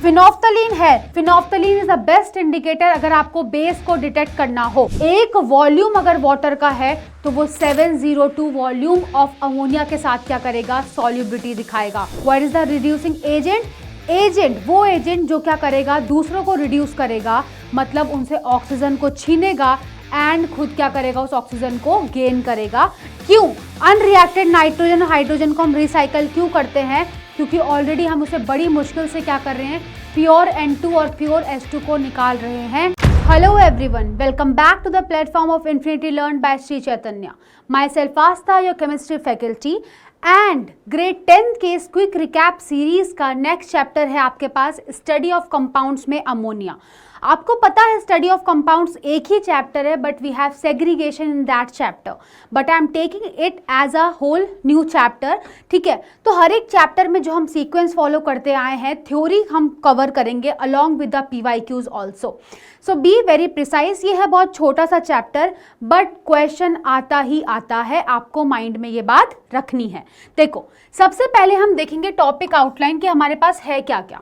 Phenolphthalein है। Phenolphthalein is the best indicator अगर आपको बेस को डिटेक्ट करना हो। एक वॉल्यूम अगर वाटर का है तो वो 702 वॉल्यूम ऑफ अमोनिया के साथ क्या करेगा, सॉल्युबिलिटी दिखाएगा। What is the reducing agent? Agent वो एजेंट जो क्या करेगा, दूसरों को रिड्यूस करेगा, मतलब उनसे ऑक्सीजन को छीनेगा एंड खुद क्या करेगा, उस ऑक्सीजन को गेन करेगा। क्यों? अनरिएक्टेड नाइट्रोजन और हाइड्रोजन को हम रिसाइकल क्यों करते हैं? क्योंकि ऑलरेडी हम उसे बड़ी मुश्किल से क्या कर रहे हैं, प्योर N2 और प्योर H2 को निकाल रहे हैं। Hello everyone, welcome back to the platform of Infinity Learn by Sri Chaitanya. Myself Aastha, your chemistry faculty, and grade 10 के क्विक रिकैप सीरीज का नेक्स्ट चैप्टर है आपके पास, स्टडी ऑफ कंपाउंड्स में अमोनिया। आपको पता है स्टडी ऑफ कंपाउंड्स एक ही चैप्टर है, but we have segregation in that chapter, but I am taking it as a whole new chapter. ठीक है, तो हर एक चैप्टर में जो हम सीक्वेंस फॉलो करते आए हैं, थ्योरी हम कवर करेंगे along with the PYQs also. So be very precise. ये है बहुत छोटा सा चैप्टर, बट क्वेश्चन आता ही आता है, आपको माइंड में ये बात रखनी है। देखो, सबसे पहले हम देखेंगे टॉपिक आउटलाइन कि हमारे पास है क्या क्या।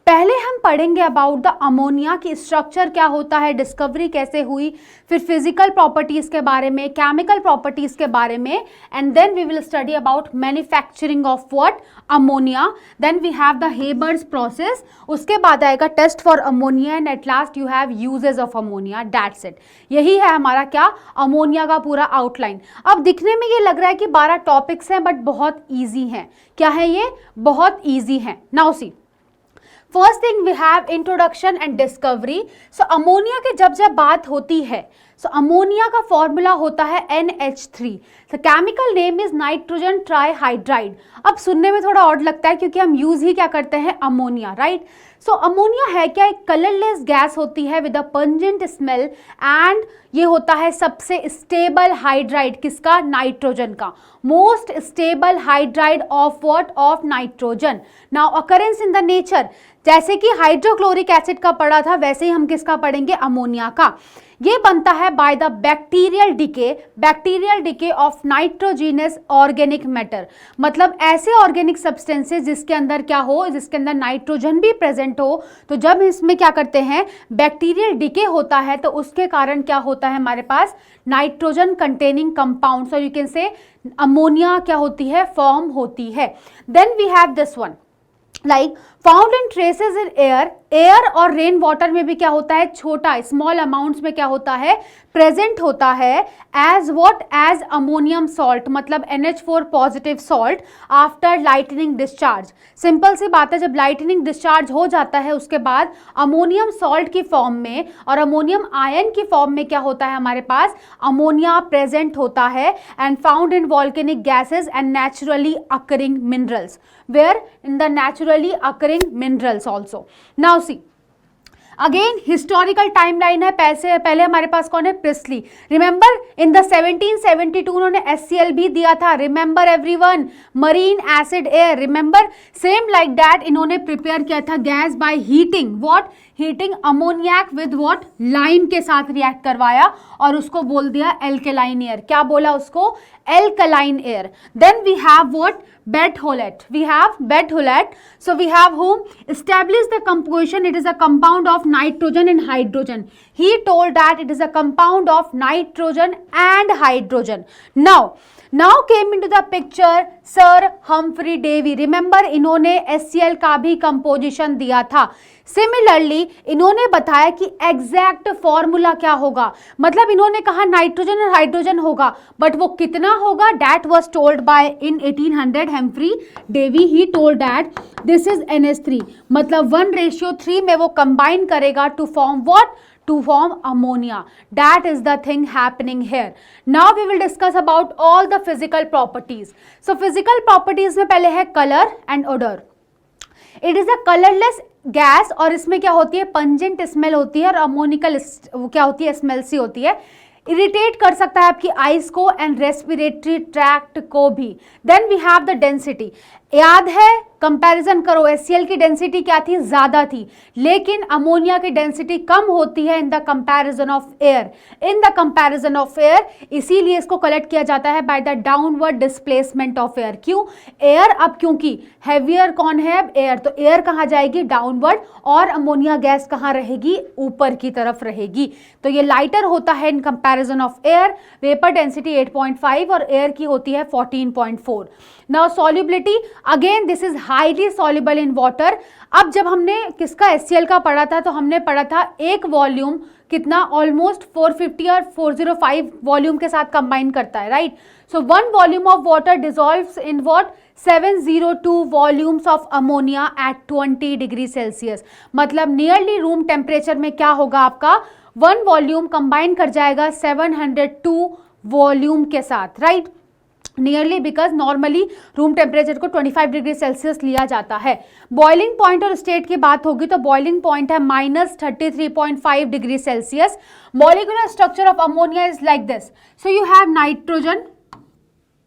पहले हम पढ़ेंगे अबाउट द अमोनिया की स्ट्रक्चर क्या होता है, डिस्कवरी कैसे हुई, फिर फिजिकल प्रॉपर्टीज के बारे में, केमिकल प्रॉपर्टीज के बारे में, and then we will study about manufacturing of what, ammonia. Then we have the Haber's process, उसके बाद आएगा test for ammonia, and at last you have uses of ammonia. That's it. यही है हमारा क्या, अमोनिया का पूरा आउटलाइन। अब दिखने में ये लग रहा है कि 12 टॉपिक्स हैं, बट बहुत ईजी हैं। क्या है ये? बहुत ईजी हैं। Now see, first thing we have introduction and discovery. So ammonia के जब बात होती है, सो अमोनिया का फॉर्मूला होता है NH3। So chemical name is nitrogen trihydride. अब सुनने में थोड़ा ऑड लगता है क्योंकि हम यूज ही क्या करते हैं, अमोनिया, राइट। सो अमोनिया है क्या, एक कलरलेस गैस होती है with a pungent smell, and ये होता है सबसे स्टेबल हाइड्राइड किसका, नाइट्रोजन का। Most stable hydride of what, of nitrogen. Now occurrence in the nature, जैसे कि हाइड्रोक्लोरिक एसिड का पढ़ा था, वैसे ही हम किसका पढ़ेंगे, अमोनिया का। ये बनता है by the bacterial decay of nitrogenous organic matter, मतलब ऐसे ऑर्गेनिक सब्सटेंसेस जिसके अंदर क्या हो, जिसके अंदर नाइट्रोजन भी प्रेजेंट हो। तो जब इसमें क्या करते हैं, बैक्टीरियल डिके होता है, तो उसके कारण क्या होता है, हमारे पास नाइट्रोजन कंटेनिंग कंपाउंड्स, और यू कैन से अमोनिया क्या होती है, फॉर्म होती है। Then we have this one, like found in traces in air और रेन वाटर में भी क्या होता है, छोटा स्मॉल अमाउंट्स में क्या होता है, प्रेजेंट होता है, as what, as ammonium salt, मतलब NH4 positive salt after lightning discharge. Simple सी बात है, जब लाइटनिंग डिस्चार्ज हो जाता है उसके बाद अमोनियम सॉल्ट की फॉर्म में और अमोनियम आयन की फॉर्म में क्या होता है, हमारे पास अमोनिया प्रेजेंट होता है, and found in volcanic gases and naturally occurring minerals, where in the naturally occurring minerals also. Now see, again historical timeline है। पहले हमारे पास कौन है, प्रिस्ली। रिमेंबर इन द 1772 उन्होंने HCl भी दिया था, remember everyone, marine acid air, remember. Same like that इन्होंने प्रिपेयर किया था gas by heating, what, heating ammoniac with what, lime के साथ रिएक्ट करवाया और उसको बोल दिया एल्केलाइन एयर। क्या बोला उसको, alkaline air. Then we have what, Berthollet. We have Berthollet. So we have whom established the composition. It is a compound of nitrogen and hydrogen. He told that it is a compound of nitrogen and hydrogen. Now came into the picture Sir Humphrey Davy. Remember इन्होंने HCl का भी composition दिया था। Similarly इन्होंने बताया कि exact formula क्या होगा, मतलब इन्होंने कहा नाइट्रोजन और हाइड्रोजन होगा, बट वो कितना होगा, that was told by in 1800 Humphry Davy. He told that this is NH3, मतलब 1:3 में वो कंबाइन करेगा to form what, to form ammonia. That is the thing happening here. Now we will discuss about all the physical properties. So physical properties में पहले है color and odor. It is a colorless gas और इसमें क्या होती है, pungent smell होती है और अमोनिकल क्या होती है, स्मेल सी होती है। इरिटेट कर सकता है आपकी आइज को एंड रेस्पिरेटरी ट्रैक्ट को भी। Then we have the density. याद है, कंपैरिजन करो, HCl की डेंसिटी क्या थी, ज्यादा थी, लेकिन अमोनिया की डेंसिटी कम होती है in the comparison of air, in the comparison of air, इसीलिए इसको कलेक्ट किया जाता है by the downward displacement of air. क्यों एयर, अब क्योंकि हैवियर कौन है, अब एयर, तो एयर कहाँ जाएगी, डाउनवर्ड, और अमोनिया गैस कहाँ रहेगी, ऊपर की तरफ रहेगी। तो ये लाइटर होता है in comparison of air, vapour density 8.5 और एयर की होती है 14.4। Now solubility, again this is highly soluble in water. अब जब हमने किसका HCl का पढ़ा था, तो हमने पढ़ा था एक वॉल्यूम कितना, ऑलमोस्ट 450 और 405 वॉल्यूम के साथ कंबाइन करता है, right. So 1 volume of water dissolves in what, 702 volumes of ammonia at 20 degree Celsius. मतलब नियरली रूम टेम्परेचर में क्या होगा आपका, 1 वॉल्यूम कंबाइन कर जाएगा 702 वॉल्यूम के साथ, right, nearly, because normally room temperature को 25 डिग्री सेल्सियस लिया जाता है। बॉइलिंग पॉइंट और स्टेट की बात होगी तो बॉइलिंग पॉइंट है -33.5 degree Celsius. Molecular structure of ammonia is like this, so you have nitrogen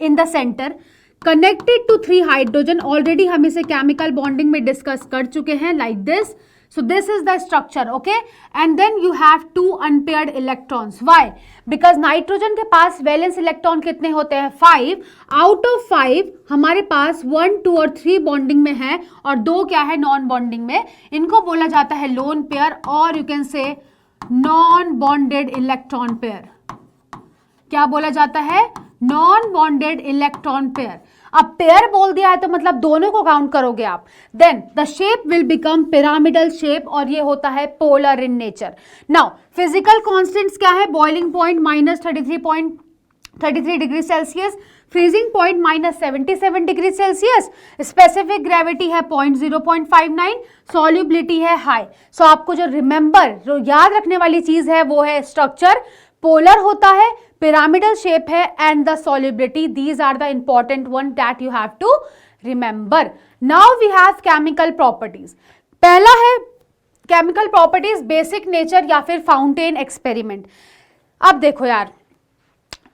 in the centre connected to 3 hydrogen, already हम इसे केमिकल बॉन्डिंग में डिस्कस कर चुके हैं, like this. So this is the structure, okay, and then you have 2 unpaired electrons. Why? Because nitrogen के पास valence electron कितने होते हैं, 5। आउट ऑफ 5 हमारे पास 1, 2 और 3 बॉन्डिंग में है और 2 क्या है, नॉन बॉन्डिंग में। इनको बोला जाता है लोन पेयर और यू कैन से नॉन बॉन्डेड इलेक्ट्रॉन पेयर। क्या बोला जाता है, नॉन बॉन्डेड इलेक्ट्रॉन पेयर। अब पेयर बोल दिया है तो मतलब दोनों को काउंट करोगे आप। Then the shape will become pyramidal shape और ये होता है polar in nature. Now physical constants क्या है, boiling point -33 degree Celsius, freezing point -77 degree Celsius, specific gravity है 0.59, सॉल्युबिलिटी है हाई। सो आपको जो याद रखने वाली चीज है वो है स्ट्रक्चर, पोलर होता है, pyramidal shape है and the solubility, these are the important one that you have to remember. Now we have chemical properties. पहला है chemical properties, basic nature या फिर fountain experiment। अब देखो यार,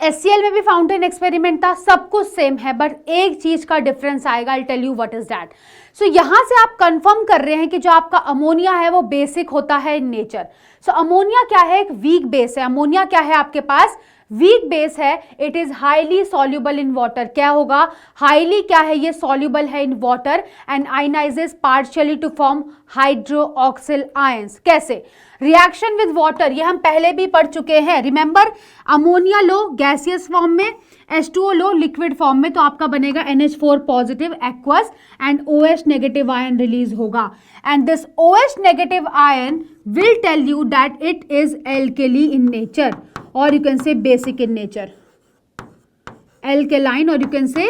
HCl में भी फाउंटेन एक्सपेरिमेंट था, सब कुछ सेम है, बट एक चीज का डिफरेंस आएगा, I tell you what is that. So यहां से आप कंफर्म कर रहे हैं कि जो आपका अमोनिया है वो बेसिक होता है इन नेचर। सो अमोनिया क्या है, एक वीक बेस है। अमोनिया क्या है आपके पास, वीक बेस है। It is highly soluble in water. क्या होगा, हाईली क्या है, ये सॉल्युबल है in water and ionises partially to form hydroxyl ions. कैसे, रिएक्शन विद वाटर, ये हम पहले भी पढ़ चुके हैं, रिमेंबर। अमोनिया लो गैसियस फॉर्म में, H2O लो लिक्विड फॉर्म में, तो आपका बनेगा NH4 positive aqueous and OH negative ion release होगा and this OH negative ion will tell you that it is alkali in nature और you can say basic in nature, alkaline और you can say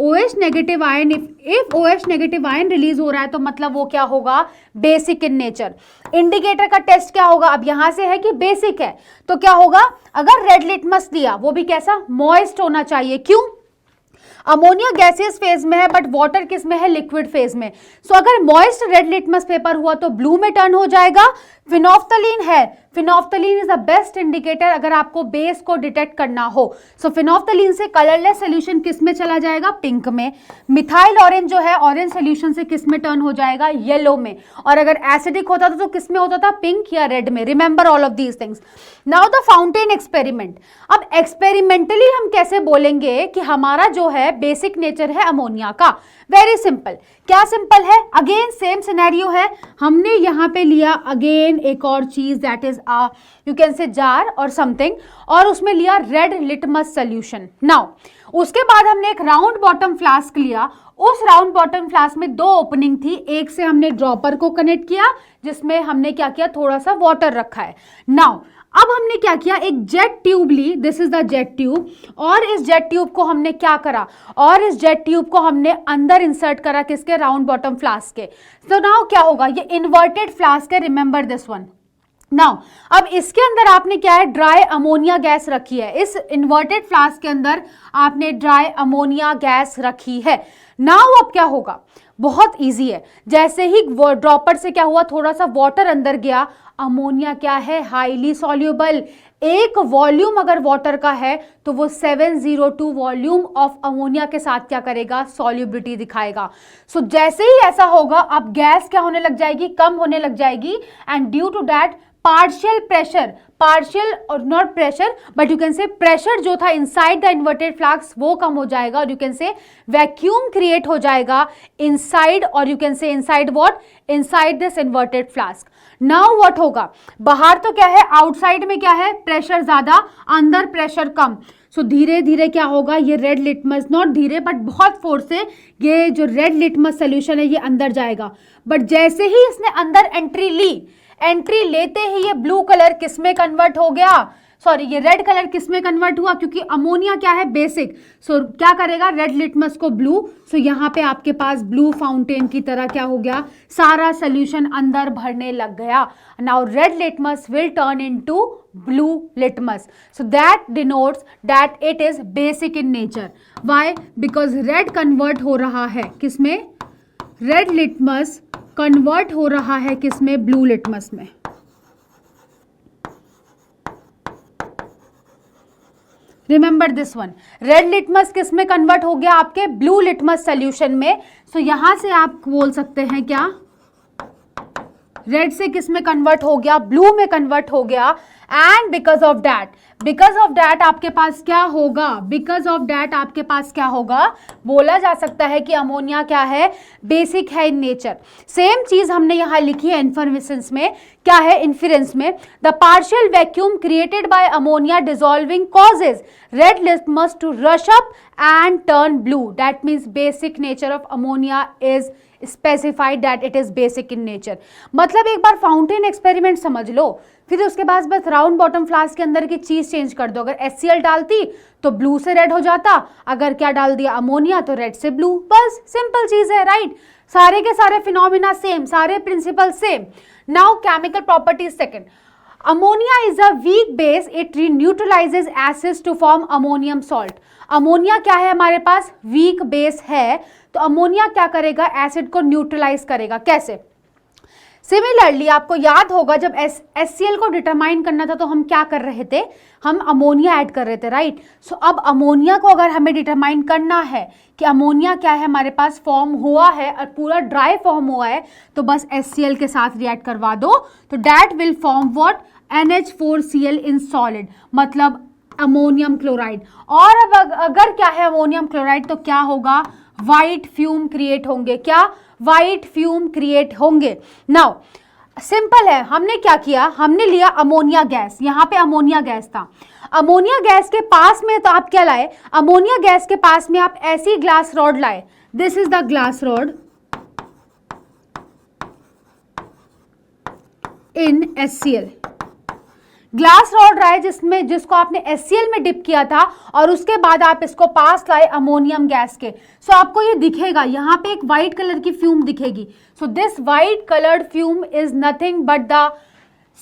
OH negative ion. If OH negative ion release हो रहा है तो मतलब वो क्या होगा, बेसिक इन नेचर। इंडिकेटर का टेस्ट क्या होगा, अब यहां से है कि बेसिक है तो क्या होगा, अगर रेड लिटमस दिया वो भी कैसा, मॉइस्ट होना चाहिए। क्यों, अमोनिया गैसियस फेज में है बट वाटर किस में है, लिक्विड फेज में। सो अगर मॉइस्ट रेड लिटमस पेपर हुआ तो ब्लू में टर्न हो जाएगा। फिनोफ्थलीन है, phenolphthalein is the best indicator अगर आपको बेस को डिटेक्ट करना हो। सो फिनोफ्थलीन से कलरलेस सोल्यूशन किस में चला जाएगा, पिंक में। मिथाइल ऑरेंज जो है ऑरेंज सोल्यूशन से किस में टर्न हो जाएगा, येलो में। और अगर एसिडिक होता था तो किस में होता था, पिंक या रेड में। Remember all of these things. Now the fountain experiment. अब एक्सपेरिमेंटली हम कैसे बोलेंगे कि हमारा जो है बेसिक नेचर है अमोनिया का, वेरी सिंपल। क्या सिंपल है, अगेन सेम सिनेरियो है। हमने यहां पे लिया अगेन एक और चीज दैट इज यू कैन से जार और समथिंग, और उसमें लिया रेड लिटमस सोल्यूशन। नाउ उसके बाद हमने एक राउंड बॉटम फ्लास्क लिया। उस राउंड बॉटम फ्लास्क में 2 ओपनिंग थी, एक से हमने ड्रॉपर को कनेक्ट किया जिसमें हमने क्या किया, थोड़ा सा वाटर रखा है। नाउ अब हमने क्या किया, एक जेट ट्यूब ली, this is the jet tube, और इस जेट ट्यूब को हमने क्या करा, और इस जेट ट्यूब को हमने अंदर इंसर्ट करा किसके, राउंड बॉटम फ्लास्क के। तो नाउ क्या होगा, ये इन्वर्टेड फ्लास्क है, रिमेंबर दिस वन। नाउ अब इसके अंदर आपने क्या है, ड्राई अमोनिया गैस रखी है। इस इन्वर्टेड फ्लास्क के अंदर आपने ड्राई अमोनिया गैस रखी है। नाउ अब क्या होगा, बहुत इजी है। जैसे ही ड्रॉपर से क्या हुआ, थोड़ा सा वाटर अंदर गया, अमोनिया क्या है, हाईली सॉल्युबल। एक वॉल्यूम अगर वाटर का है तो वो 702 वॉल्यूम ऑफ अमोनिया के साथ क्या करेगा, सॉल्युबिलिटी दिखाएगा। सो जैसे ही ऐसा होगा अब गैस क्या होने लग जाएगी, कम होने लग जाएगी, and due to that partial pressure, partial और not pressure but you can say pressure जो था इनसाइड द इन्वर्टेड फ्लास्क वो कम हो जाएगा, और यू कैन से वैक्यूम क्रिएट हो जाएगा इनसाइड, और यू कैन से inside what, inside this inverted flask. Now what होगा, बाहर तो क्या है, आउटसाइड में क्या है, प्रेशर ज्यादा, अंदर प्रेशर कम। सो धीरे धीरे क्या होगा, ये रेड लिटमस, नॉट धीरे बट बहुत फोर्स से ये जो रेड लिटमस सोल्यूशन है ये अंदर जाएगा। बट जैसे ही इसने अंदर एंट्री ली, एंट्री लेते ही ये ब्लू कलर किस में कन्वर्ट हो गया, सॉरी ये रेड कलर किस में कन्वर्ट हुआ, क्योंकि अमोनिया क्या है, बेसिक। सो क्या करेगा, रेड लिटमस को ब्लू। सो यहाँ पे आपके पास ब्लू फाउंटेन की तरह क्या हो गया, सारा सोल्यूशन अंदर भरने लग गया। Now red litmus will turn into blue litmus, so that denotes that it is basic in nature. Why, because red convert हो रहा है किसमें, रेड लिटमस कन्वर्ट हो रहा है किसमें, ब्लू लिटमस में। Remember this one, red litmus किस में कन्वर्ट हो गया, आपके ब्लू लिटमस सोल्यूशन में। सो यहां से आप बोल सकते हैं क्या, रेड से किस में कन्वर्ट हो गया, ब्लू में कन्वर्ट हो गया। एंड बिकॉज ऑफ दैट आपके पास क्या होगा, बिकॉज ऑफ दैट आपके पास क्या होगा, बोला जा सकता है कि अमोनिया क्या है, बेसिक है इन नेचर। सेम चीज हमने यहां लिखी है इन्फरेंस में, क्या है इन्फरेंस में, the partial vacuum created by ammonia dissolving causes red litmus to rush up and turn blue. That means basic nature of ammonia is specified that it is basic in nature. मतलब एक बार fountain experiment समझ लो, फिर उसके बाद बस round bottom flask के अंदर की चीज चेंज कर दो। अगर HCl डालती तो ब्लू से रेड हो जाता, अगर क्या डाल दिया अमोनिया तो रेड से ब्लू, बस सिंपल चीज है, राइट। सारे के सारे फिनोमिना सेम, सारे principle same. Now chemical properties second, ammonia is a weak base, it neutralises acids to form ammonium salt. Ammonia क्या है हमारे पास, वीक बेस है, तो अमोनिया क्या करेगा, एसिड को न्यूट्रलाइज करेगा। कैसे, सिमिलरली आपको याद होगा जब HCl को डिटरमाइन करना था तो हम क्या कर रहे थे, हम अमोनिया ऐड कर रहे थे, राइट। सो अब अमोनिया को अगर हमें डिटरमाइन करना है कि अमोनिया क्या है, हमारे पास फॉर्म हुआ है और पूरा ड्राई फॉर्म हुआ है, तो बस HCl के साथ रिएक्ट करवा दो, तो that will form what, NH4Cl in solid, मतलब अमोनियम क्लोराइड। और अब अगर क्या है अमोनियम क्लोराइड, तो क्या होगा, व्हाइट फ्यूम क्रिएट होंगे, क्या, व्हाइट फ्यूम क्रिएट होंगे। नाउ सिंपल है, हमने क्या किया, हमने लिया अमोनिया गैस, यहां पे अमोनिया गैस था, अमोनिया गैस के पास में तो आप क्या लाए, अमोनिया गैस के पास में आप ऐसी ग्लास रॉड लाए, this is the glass rod in HCl, glass rod रहा है जिसमें, जिसको आपने HCl में डिप किया था, और उसके बाद आप इसको पास लाए अमोनियम गैस के। सो आपको ये दिखेगा, यहाँ पे एक व्हाइट कलर की फ्यूम दिखेगी। So this white coloured fume is nothing but the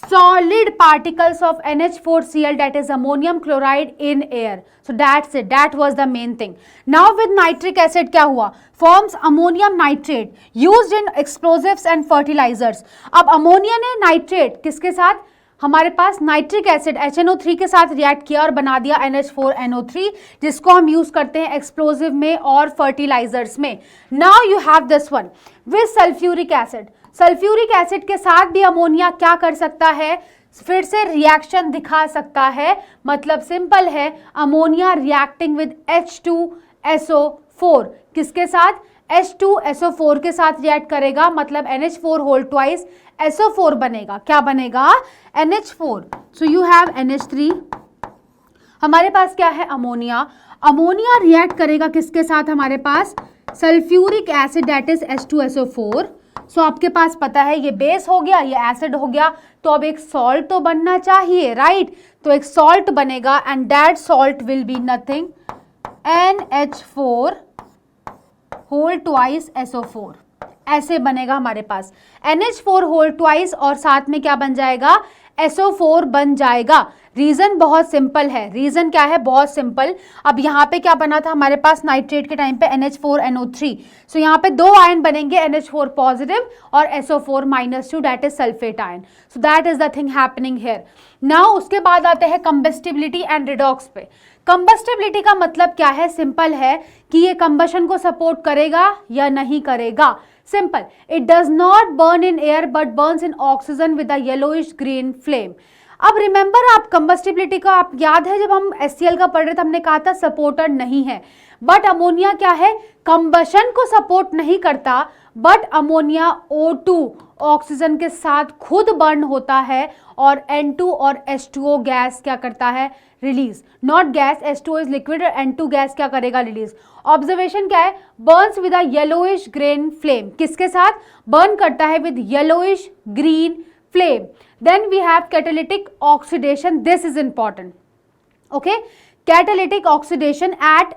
solid particles of NH4Cl, that is ammonium chloride in air. So that's it, that was the main thing. Now with nitric acid क्या हुआ, forms ammonium nitrate used in explosives and fertilizers. अब ammonia ने nitrate किसके साथ, हमारे पास nitric acid HNO3 के साथ react किया और बना दिया NH4NO3, जिसको हम यूज करते हैं एक्सप्लोजिव में और फर्टिलाइजर्स में। Now you have this one with sulphuric acid, sulphuric acid के साथ भी अमोनिया क्या कर सकता है, फिर से रिएक्शन दिखा सकता है। मतलब सिंपल है, अमोनिया रिएक्टिंग विद H2SO4, किसके साथ, H2SO4 के साथ रिएक्ट करेगा, मतलब NH4 होल ट्वाइस SO4 बनेगा, क्या बनेगा, NH4। So you have NH3, हमारे पास क्या है अमोनिया, अमोनिया रिएक्ट करेगा किसके साथ, हमारे पास sulphuric acid, that is H2SO4। So आपके पास पता है ये बेस हो गया, ये एसिड हो गया, तो अब एक सॉल्ट तो बनना चाहिए, राइट। तो एक सॉल्ट बनेगा and that salt will be nothing NH4 whole twice SO4, ऐसे बनेगा हमारे पास NH4 होल ट्वाइस और साथ में क्या बन जाएगा, SO4 बन जाएगा। रीजन बहुत सिंपल है, रीजन क्या है, बहुत सिंपल। अब यहाँ पे क्या बना था हमारे पास नाइट्रेट के टाइम पे NH4NO3, सो यहाँ पे दो आयन बनेंगे, NH4 पॉजिटिव और SO4 -2 that is sulphate ion. So that is the thing happening here. Now उसके बाद आते हैं कंबस्टिबिलिटी एंड रिडॉक्स पे। कंबस्टिबिलिटी का मतलब क्या है, सिंपल है कि ये कंबशन को सपोर्ट करेगा या नहीं करेगा। Simple, it does not burn in air but Burns in oxygen with a yellowish green flame. अब रिमेंबर आप कंबस्टिबिलिटी का, आप याद है जब हम HCl का पढ़ रहे थे हमने कहा था सपोर्टर नहीं है, बट अमोनिया क्या है, कंबशन को सपोर्ट नहीं करता, बट अमोनिया O2 ऑक्सीजन के साथ खुद बर्न होता है और N2 और H2O गैस क्या करता है, release. Not gas, H2O is liquid और N2 गैस क्या करेगा, रिलीज। ऑब्जर्वेशन क्या है, Burns with a yellowish green flame, किसके साथ बर्न करता है, with yellowish green flame. Then we have catalytic oxidation. This is important. Okay, catalytic oxidation at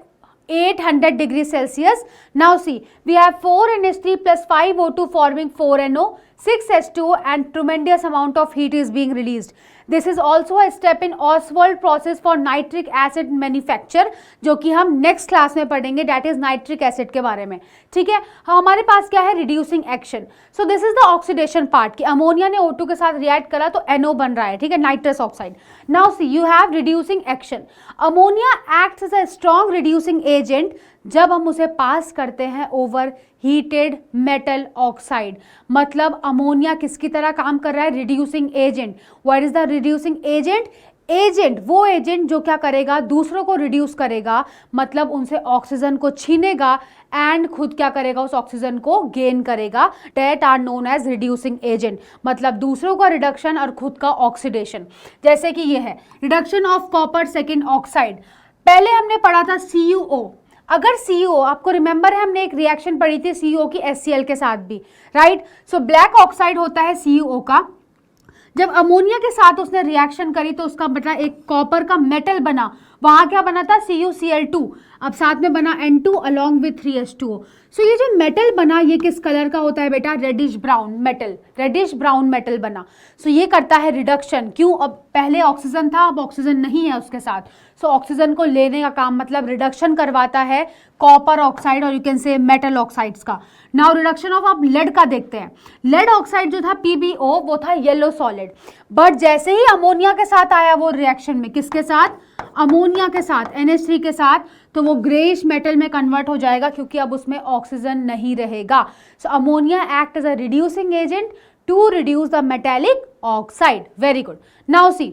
800 degrees Celsius. Now see, we have 4NH3 plus 5O2 forming 4NO, 6H2O and tremendous amount of heat is being released. This is also a step in Oswald process for nitric acid manufacture, जो कि हम next class में पढ़ेंगे, date is nitric acid के बारे में। ठीक है, हमारे पास क्या है, reducing action. So this is the oxidation part कि अमोनिया ने O2 के साथ रिएक्ट करा तो NO बन रहा है, ठीक है, nitrous oxide. Now see you have reducing action. Ammonia acts as a strong reducing agent जब हम उसे पास करते हैं ओवर हीटेड मेटल ऑक्साइड। मतलब अमोनिया किसकी तरह काम कर रहा है, reducing agent. What is the reducing agent, agent वो एजेंट जो क्या करेगा, दूसरों को रिड्यूस करेगा, मतलब उनसे ऑक्सीजन को छीनेगा एंड खुद क्या करेगा, उस ऑक्सीजन को गेन करेगा। That are known as reducing agent, मतलब दूसरों का रिडक्शन और खुद का ऑक्सीडेशन। जैसे कि ये है reduction of copper second oxide, पहले हमने पढ़ा था CuO। अगर CO, आपको रिमेंबर है हमने एक रिएक्शन पढ़ी थी CO की HCl के साथ भी, राइट। सो ब्लैक ऑक्साइड होता है CuO का, जब अमोनिया के साथ उसने रिएक्शन करी तो उसका मतलब एक कॉपर का मेटल बना, वहां क्या बना था, CuCl2, अब साथ में बना N2 अलॉन्ग विथ 3H2O। सो ये जो मेटल बना ये किस कलर का होता है बेटा, reddish brown metal, reddish brown metal बना। सो ये करता है रिडक्शन, क्यों, अब पहले ऑक्सीजन था अब ऑक्सीजन नहीं है उसके साथ, सो ऑक्सीजन को लेने का काम, मतलब रिडक्शन करवाता है कॉपर ऑक्साइड और यू कैन से मेटल ऑक्साइड्स का। नाउ रिडक्शन ऑफ, आप लेड का देखते हैं, लेड ऑक्साइड जो था PbO वो था येलो सॉलिड, बट जैसे ही अमोनिया के साथ आया वो रिएक्शन में, किसके साथ, अमोनिया के साथ, NH3 के साथ, तो वो ग्रेइश मेटल में कन्वर्ट हो जाएगा क्योंकि अब उसमें ऑक्सीजन नहीं रहेगा। So ammonia act as a reducing agent to reduce the metallic oxide. Very good. Now see,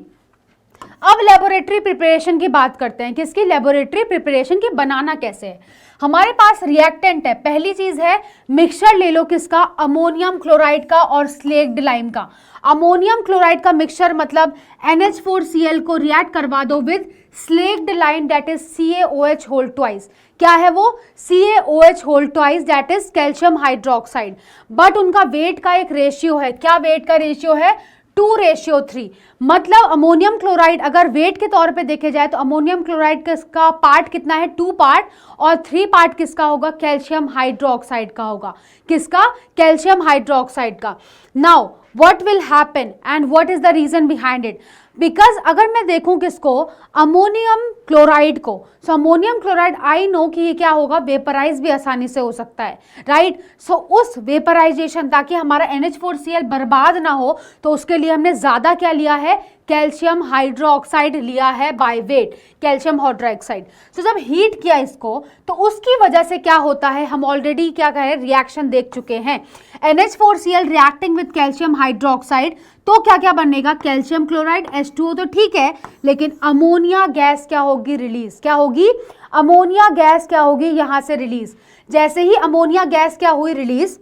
अब लेबोरेटरी प्रिपरेशन की बात करते हैं, किसकी, लेबोरेटरी प्रिपरेशन की, बनाना कैसे है। हमारे पास रिएक्टेंट है, पहली चीज है मिक्सचर ले लो, किसका, अमोनियम क्लोराइड का और स्लेक्ड लाइम का। अमोनियम क्लोराइड का मिक्सचर मतलब NH4Cl को रिएक्ट करवा दो with slaked lime that is CaOH whole twice. क्या है वो, CaOH whole twice that is calcium hydroxide, but उनका वेट का एक रेशियो है, क्या वेट का रेशियो है, 2:3। मतलब अमोनियम क्लोराइड अगर वेट के तौर पे देखे जाए तो अमोनियम क्लोराइड का पार्ट कितना है, 2 पार्ट, और 3 पार्ट किसका होगा, कैल्शियम हाइड्रोक्साइड का होगा, किसका, कैल्शियम हाइड्रोक्साइड का। Now what will happen and what is the reason behind it, because अगर मैं देखूं किसको, अमोनियम क्लोराइड को, so ammonium chloride I know कि ये क्या होगा, वेपराइज भी आसानी से हो सकता है, राइट। सो उस वेपराइजेशन, ताकि हमारा NH4Cl बर्बाद ना हो, तो उसके लिए हमने ज्यादा क्या लिया है, कैल्शियम हाइड्रोक्साइड लिया है बाय वेट, कैल्शियम हाइड्रोक्साइड। सो जब हीट किया इसको तो उसकी वजह से क्या होता है, हम ऑलरेडी क्या करें, रिएक्शन देख चुके हैं, NH4Cl reacting with calcium hydroxide, तो क्या क्या बनेगा, कैल्शियम क्लोराइड, H2O तो ठीक है, लेकिन अमोनिया गैस क्या होगी, रिलीज, क्या होगी, अमोनिया गैस क्या होगी यहां से रिलीज। जैसे ही अमोनिया गैस क्या हुई release,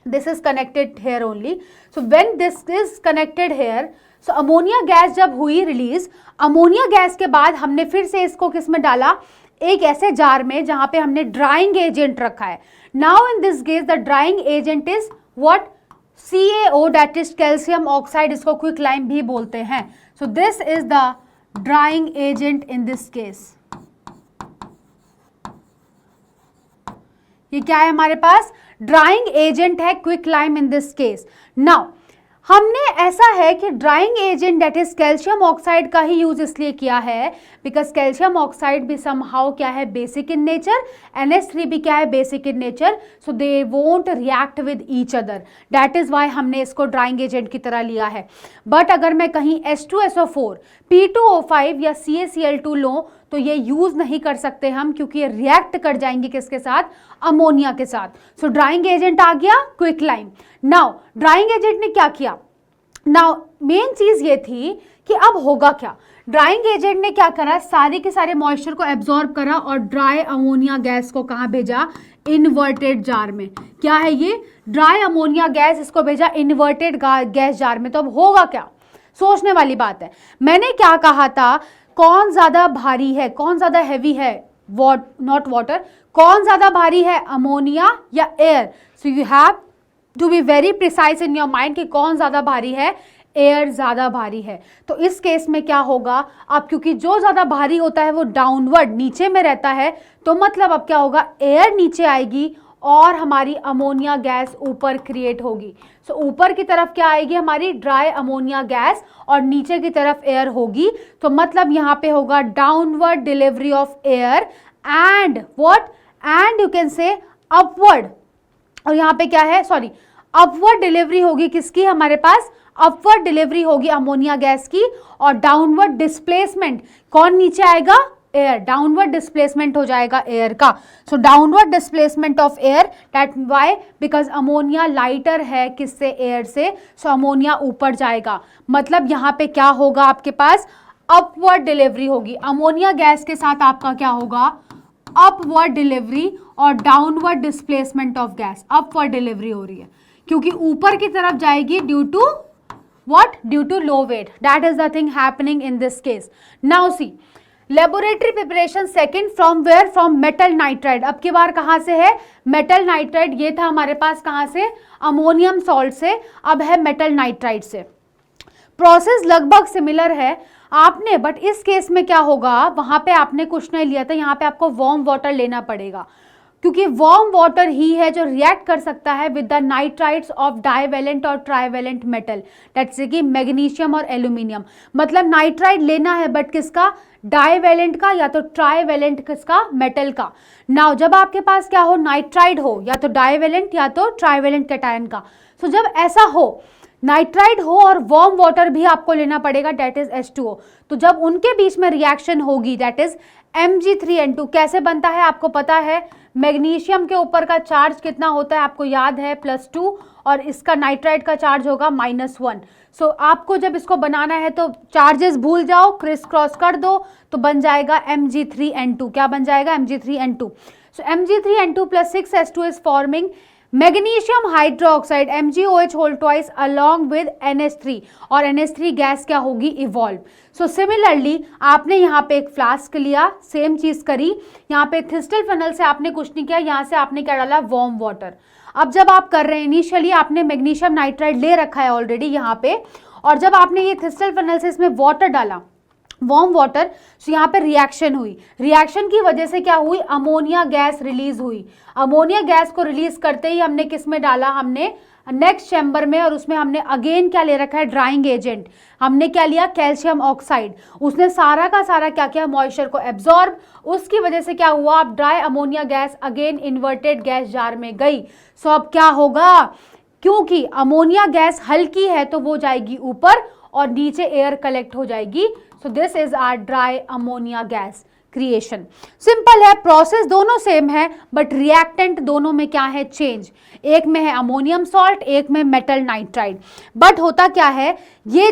this is connected here only, so when this is connected here, so ammonia gas जब हुई रिलीज, अमोनिया गैस के बाद हमने फिर से इसको किस में डाला, एक ऐसे जार में जहां पे हमने ड्राइंग एजेंट रखा है। Now in this case the drying agent is what, CaO that is calcium oxide, इसको क्विक लाइम भी बोलते हैं। सो this is the drying agent in this case. ये क्या है हमारे पास, ड्राइंग एजेंट है quicklime in this case. Now हमने ऐसा है कि drying agent that is calcium oxide का ही यूज इसलिए किया है बिकॉज कैल्शियम ऑक्साइड भी समहाउ क्या है, बेसिक इन नेचर, NH3 भी क्या है, basic in nature, so they won't react with each other, that is why हमने इसको ड्राइंग एजेंट की तरह लिया है। बट अगर मैं कहीं H2SO4 P2O5 या CaCl2 लूं तो ये यूज नहीं कर सकते हम, क्योंकि ये रिएक्ट कर जाएंगे किसके साथ, अमोनिया के साथ। सो ड्राइंग एजेंट आ गया क्विकलाइम। नाउ ड्राइंग एजेंट ने क्या किया, नाउ मेन चीज ये थी कि अब होगा क्या, ड्राइंग एजेंट ने क्या करा, सारे के सारे मॉइस्चर को एब्जॉर्ब करा और ड्राई अमोनिया गैस को कहाँ भेजा, इन्वर्टेड जार में। क्या है ये, ड्राई अमोनिया गैस, इसको भेजा इन्वर्टेड गैस जार में। तो अब होगा क्या, सोचने वाली बात है। मैंने क्या कहा था, कौन ज्यादा भारी है, कौन ज्यादा हैवी है, नॉट वाटर, कौन ज्यादा भारी है, अमोनिया या air. So you have to be very precise in your mind कि कौन ज्यादा भारी है, एयर ज्यादा भारी है। तो इस केस में क्या होगा, अब क्योंकि जो ज्यादा भारी होता है वो डाउनवर्ड नीचे में रहता है, तो मतलब अब क्या होगा, एयर नीचे आएगी और हमारी अमोनिया गैस ऊपर क्रिएट होगी। सो ऊपर की तरफ क्या आएगी, हमारी ड्राई अमोनिया गैस, और नीचे की तरफ एयर होगी। तो मतलब यहाँ पे होगा downward delivery of air and what, and you can से अपवर्ड, और यहाँ पे क्या है, सॉरी, अपवर्ड डिलीवरी होगी किसकी, हमारे पास अपवर्ड डिलीवरी होगी अमोनिया गैस की, और डाउनवर्ड डिस्प्लेसमेंट, कौन नीचे आएगा, एयर, डाउनवर्ड डिस्प्लेसमेंट हो जाएगा एयर का। So downward displacement of air, that why, because ammonia lighter है किससे, एयर से, सो अमोनिया ऊपर जाएगा। मतलब यहाँ पे क्या होगा, आपके पास अपवर्ड डिलीवरी होगी अमोनिया गैस के साथ, आपका क्या होगा, अपवर्ड डिलीवरी और downward displacement of gas. Upward delivery हो रही है क्योंकि ऊपर की तरफ जाएगी due to what, due to low weight, that is the thing happening in this case. Now see, laboratory preparation second from where, from metal nitride। अब की बार कहाँ से है, metal nitride, ये था हमारे पास कहाँ से, अमोनियम सॉल्ट से, अब है metal nitride से। प्रोसेस लगभग सिमिलर है आपने, बट इस केस में क्या होगा, वहां पे आपने कुछ नहीं लिया था, यहाँ पे आपको वार्म वाटर लेना पड़ेगा, क्योंकि वार्म वाटर ही है जो रिएक्ट कर सकता है with the nitrides of divalent और ट्राइवेलेंट मेटल, दैट्स कि मैग्नीशियम और एल्यूमिनियम। मतलब नाइट्राइड लेना है बट किसका, डाइवेलेंट का या तो ट्राइवेलेंट किसका, मेटल का। नाउ जब आपके पास क्या हो, नाइट्राइड हो या तो डाइवेलेंट या तो ट्राइवेलेंट कैटायन का। सो जब ऐसा हो, नाइट्राइड हो और वार्म वाटर भी आपको लेना पड़ेगा, दैट इज H2O। तो जब उनके बीच में रिएक्शन होगी, दैट इज Mg3N2। कैसे बनता है आपको पता है, मैग्नीशियम के ऊपर का चार्ज कितना होता है आपको याद है, +2, और इसका नाइट्राइड का चार्ज होगा -1। सो आपको जब इसको बनाना है तो चार्जेस भूल जाओ, क्रिस क्रॉस कर दो, तो बन जाएगा Mg3N2। क्या बन जाएगा, Mg3N2। So Mg3N2 + 6H2 is forming magnesium hydroxide MgOH whole twice along with NH3, और NH3 गैस क्या होगी, इवॉल्व। सो सिमिलरली आपने यहाँ पे एक फ्लास्क लिया, सेम चीज करी, यहाँ पे थिस्टल फनल से आपने कुछ नहीं किया, यहाँ से आपने क्या डाला, वार्म वाटर। अब जब आप कर रहे हैं, इनिशियली आपने मैग्नीशियम नाइट्राइड ले रखा है ऑलरेडी यहाँ पे, और जब आपने ये थिस्टल फनल से इसमें वाटर डाला, वार्म वाटर, तो यहाँ पे रिएक्शन हुई, रिएक्शन की वजह से क्या हुई, अमोनिया गैस रिलीज हुई। अमोनिया गैस को रिलीज करते ही हमने किस में डाला, हमने नेक्स्ट चैम्बर में, और उसमें हमने अगेन क्या ले रखा है, ड्राइंग एजेंट। हमने क्या लिया, कैल्शियम ऑक्साइड। उसने सारा का सारा क्या किया, मॉइस्चर को एब्जॉर्ब, उसकी वजह से क्या हुआ, अब dry ammonia gas again inverted gas jar में गई। सो अब क्या होगा, क्योंकि अमोनिया गैस हल्की है तो वो जाएगी ऊपर और नीचे एयर कलेक्ट हो जाएगी। So this is are dry ammonia gas creation. Simple है, प्रोसेस दोनों सेम है, बट रिएक्टेंट दोनों में क्या है, चेंज। एक में है अमोनियम सॉल्ट, एक में मेटल नाइट्राइड। बट होता क्या है, ये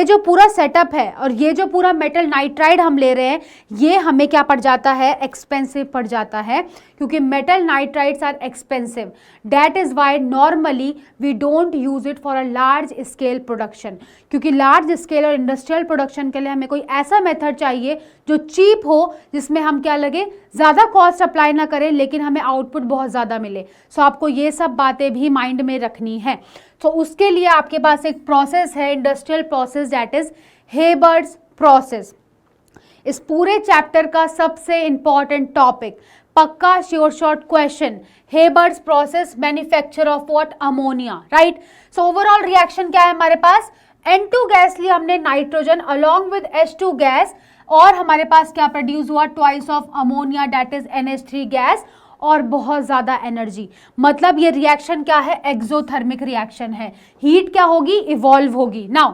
जो पूरा सेटअप है और ये जो पूरा मेटल नाइट्राइड हम ले रहे हैं, ये हमें क्या पड़ जाता है, एक्सपेंसिव पड़ जाता है, क्योंकि metal nitrides are expensive. That is why normally we don't use it for a large scale production, क्योंकि लार्ज स्केल और इंडस्ट्रियल प्रोडक्शन के लिए हमें कोई ऐसा मेथड चाहिए जो चीप हो, जिसमें हम क्या लगे, ज़्यादा कॉस्ट अप्लाई ना करें लेकिन हमें आउटपुट बहुत ज़्यादा मिले। सो आपको ये सब बातें भी माइंड में रखनी है। तो उसके लिए आपके पास एक प्रोसेस है, industrial process, that is Haber's process. इस पूरे चैप्टर का सबसे इंपॉर्टेंट टॉपिक, पक्का sure short question, Haber's process manufacture of what, ammonia, right. So overall reaction क्या है हमारे पास, N2 गैस लिया हमने nitrogen along with H2 gas, और हमारे पास क्या प्रोड्यूस हुआ, twice of ammonia that is NH3 gas, और बहुत ज्यादा एनर्जी। मतलब ये रिएक्शन क्या है, एक्सोथर्मिक रिएक्शन है, हीट क्या होगी, इवॉल्व होगी। Now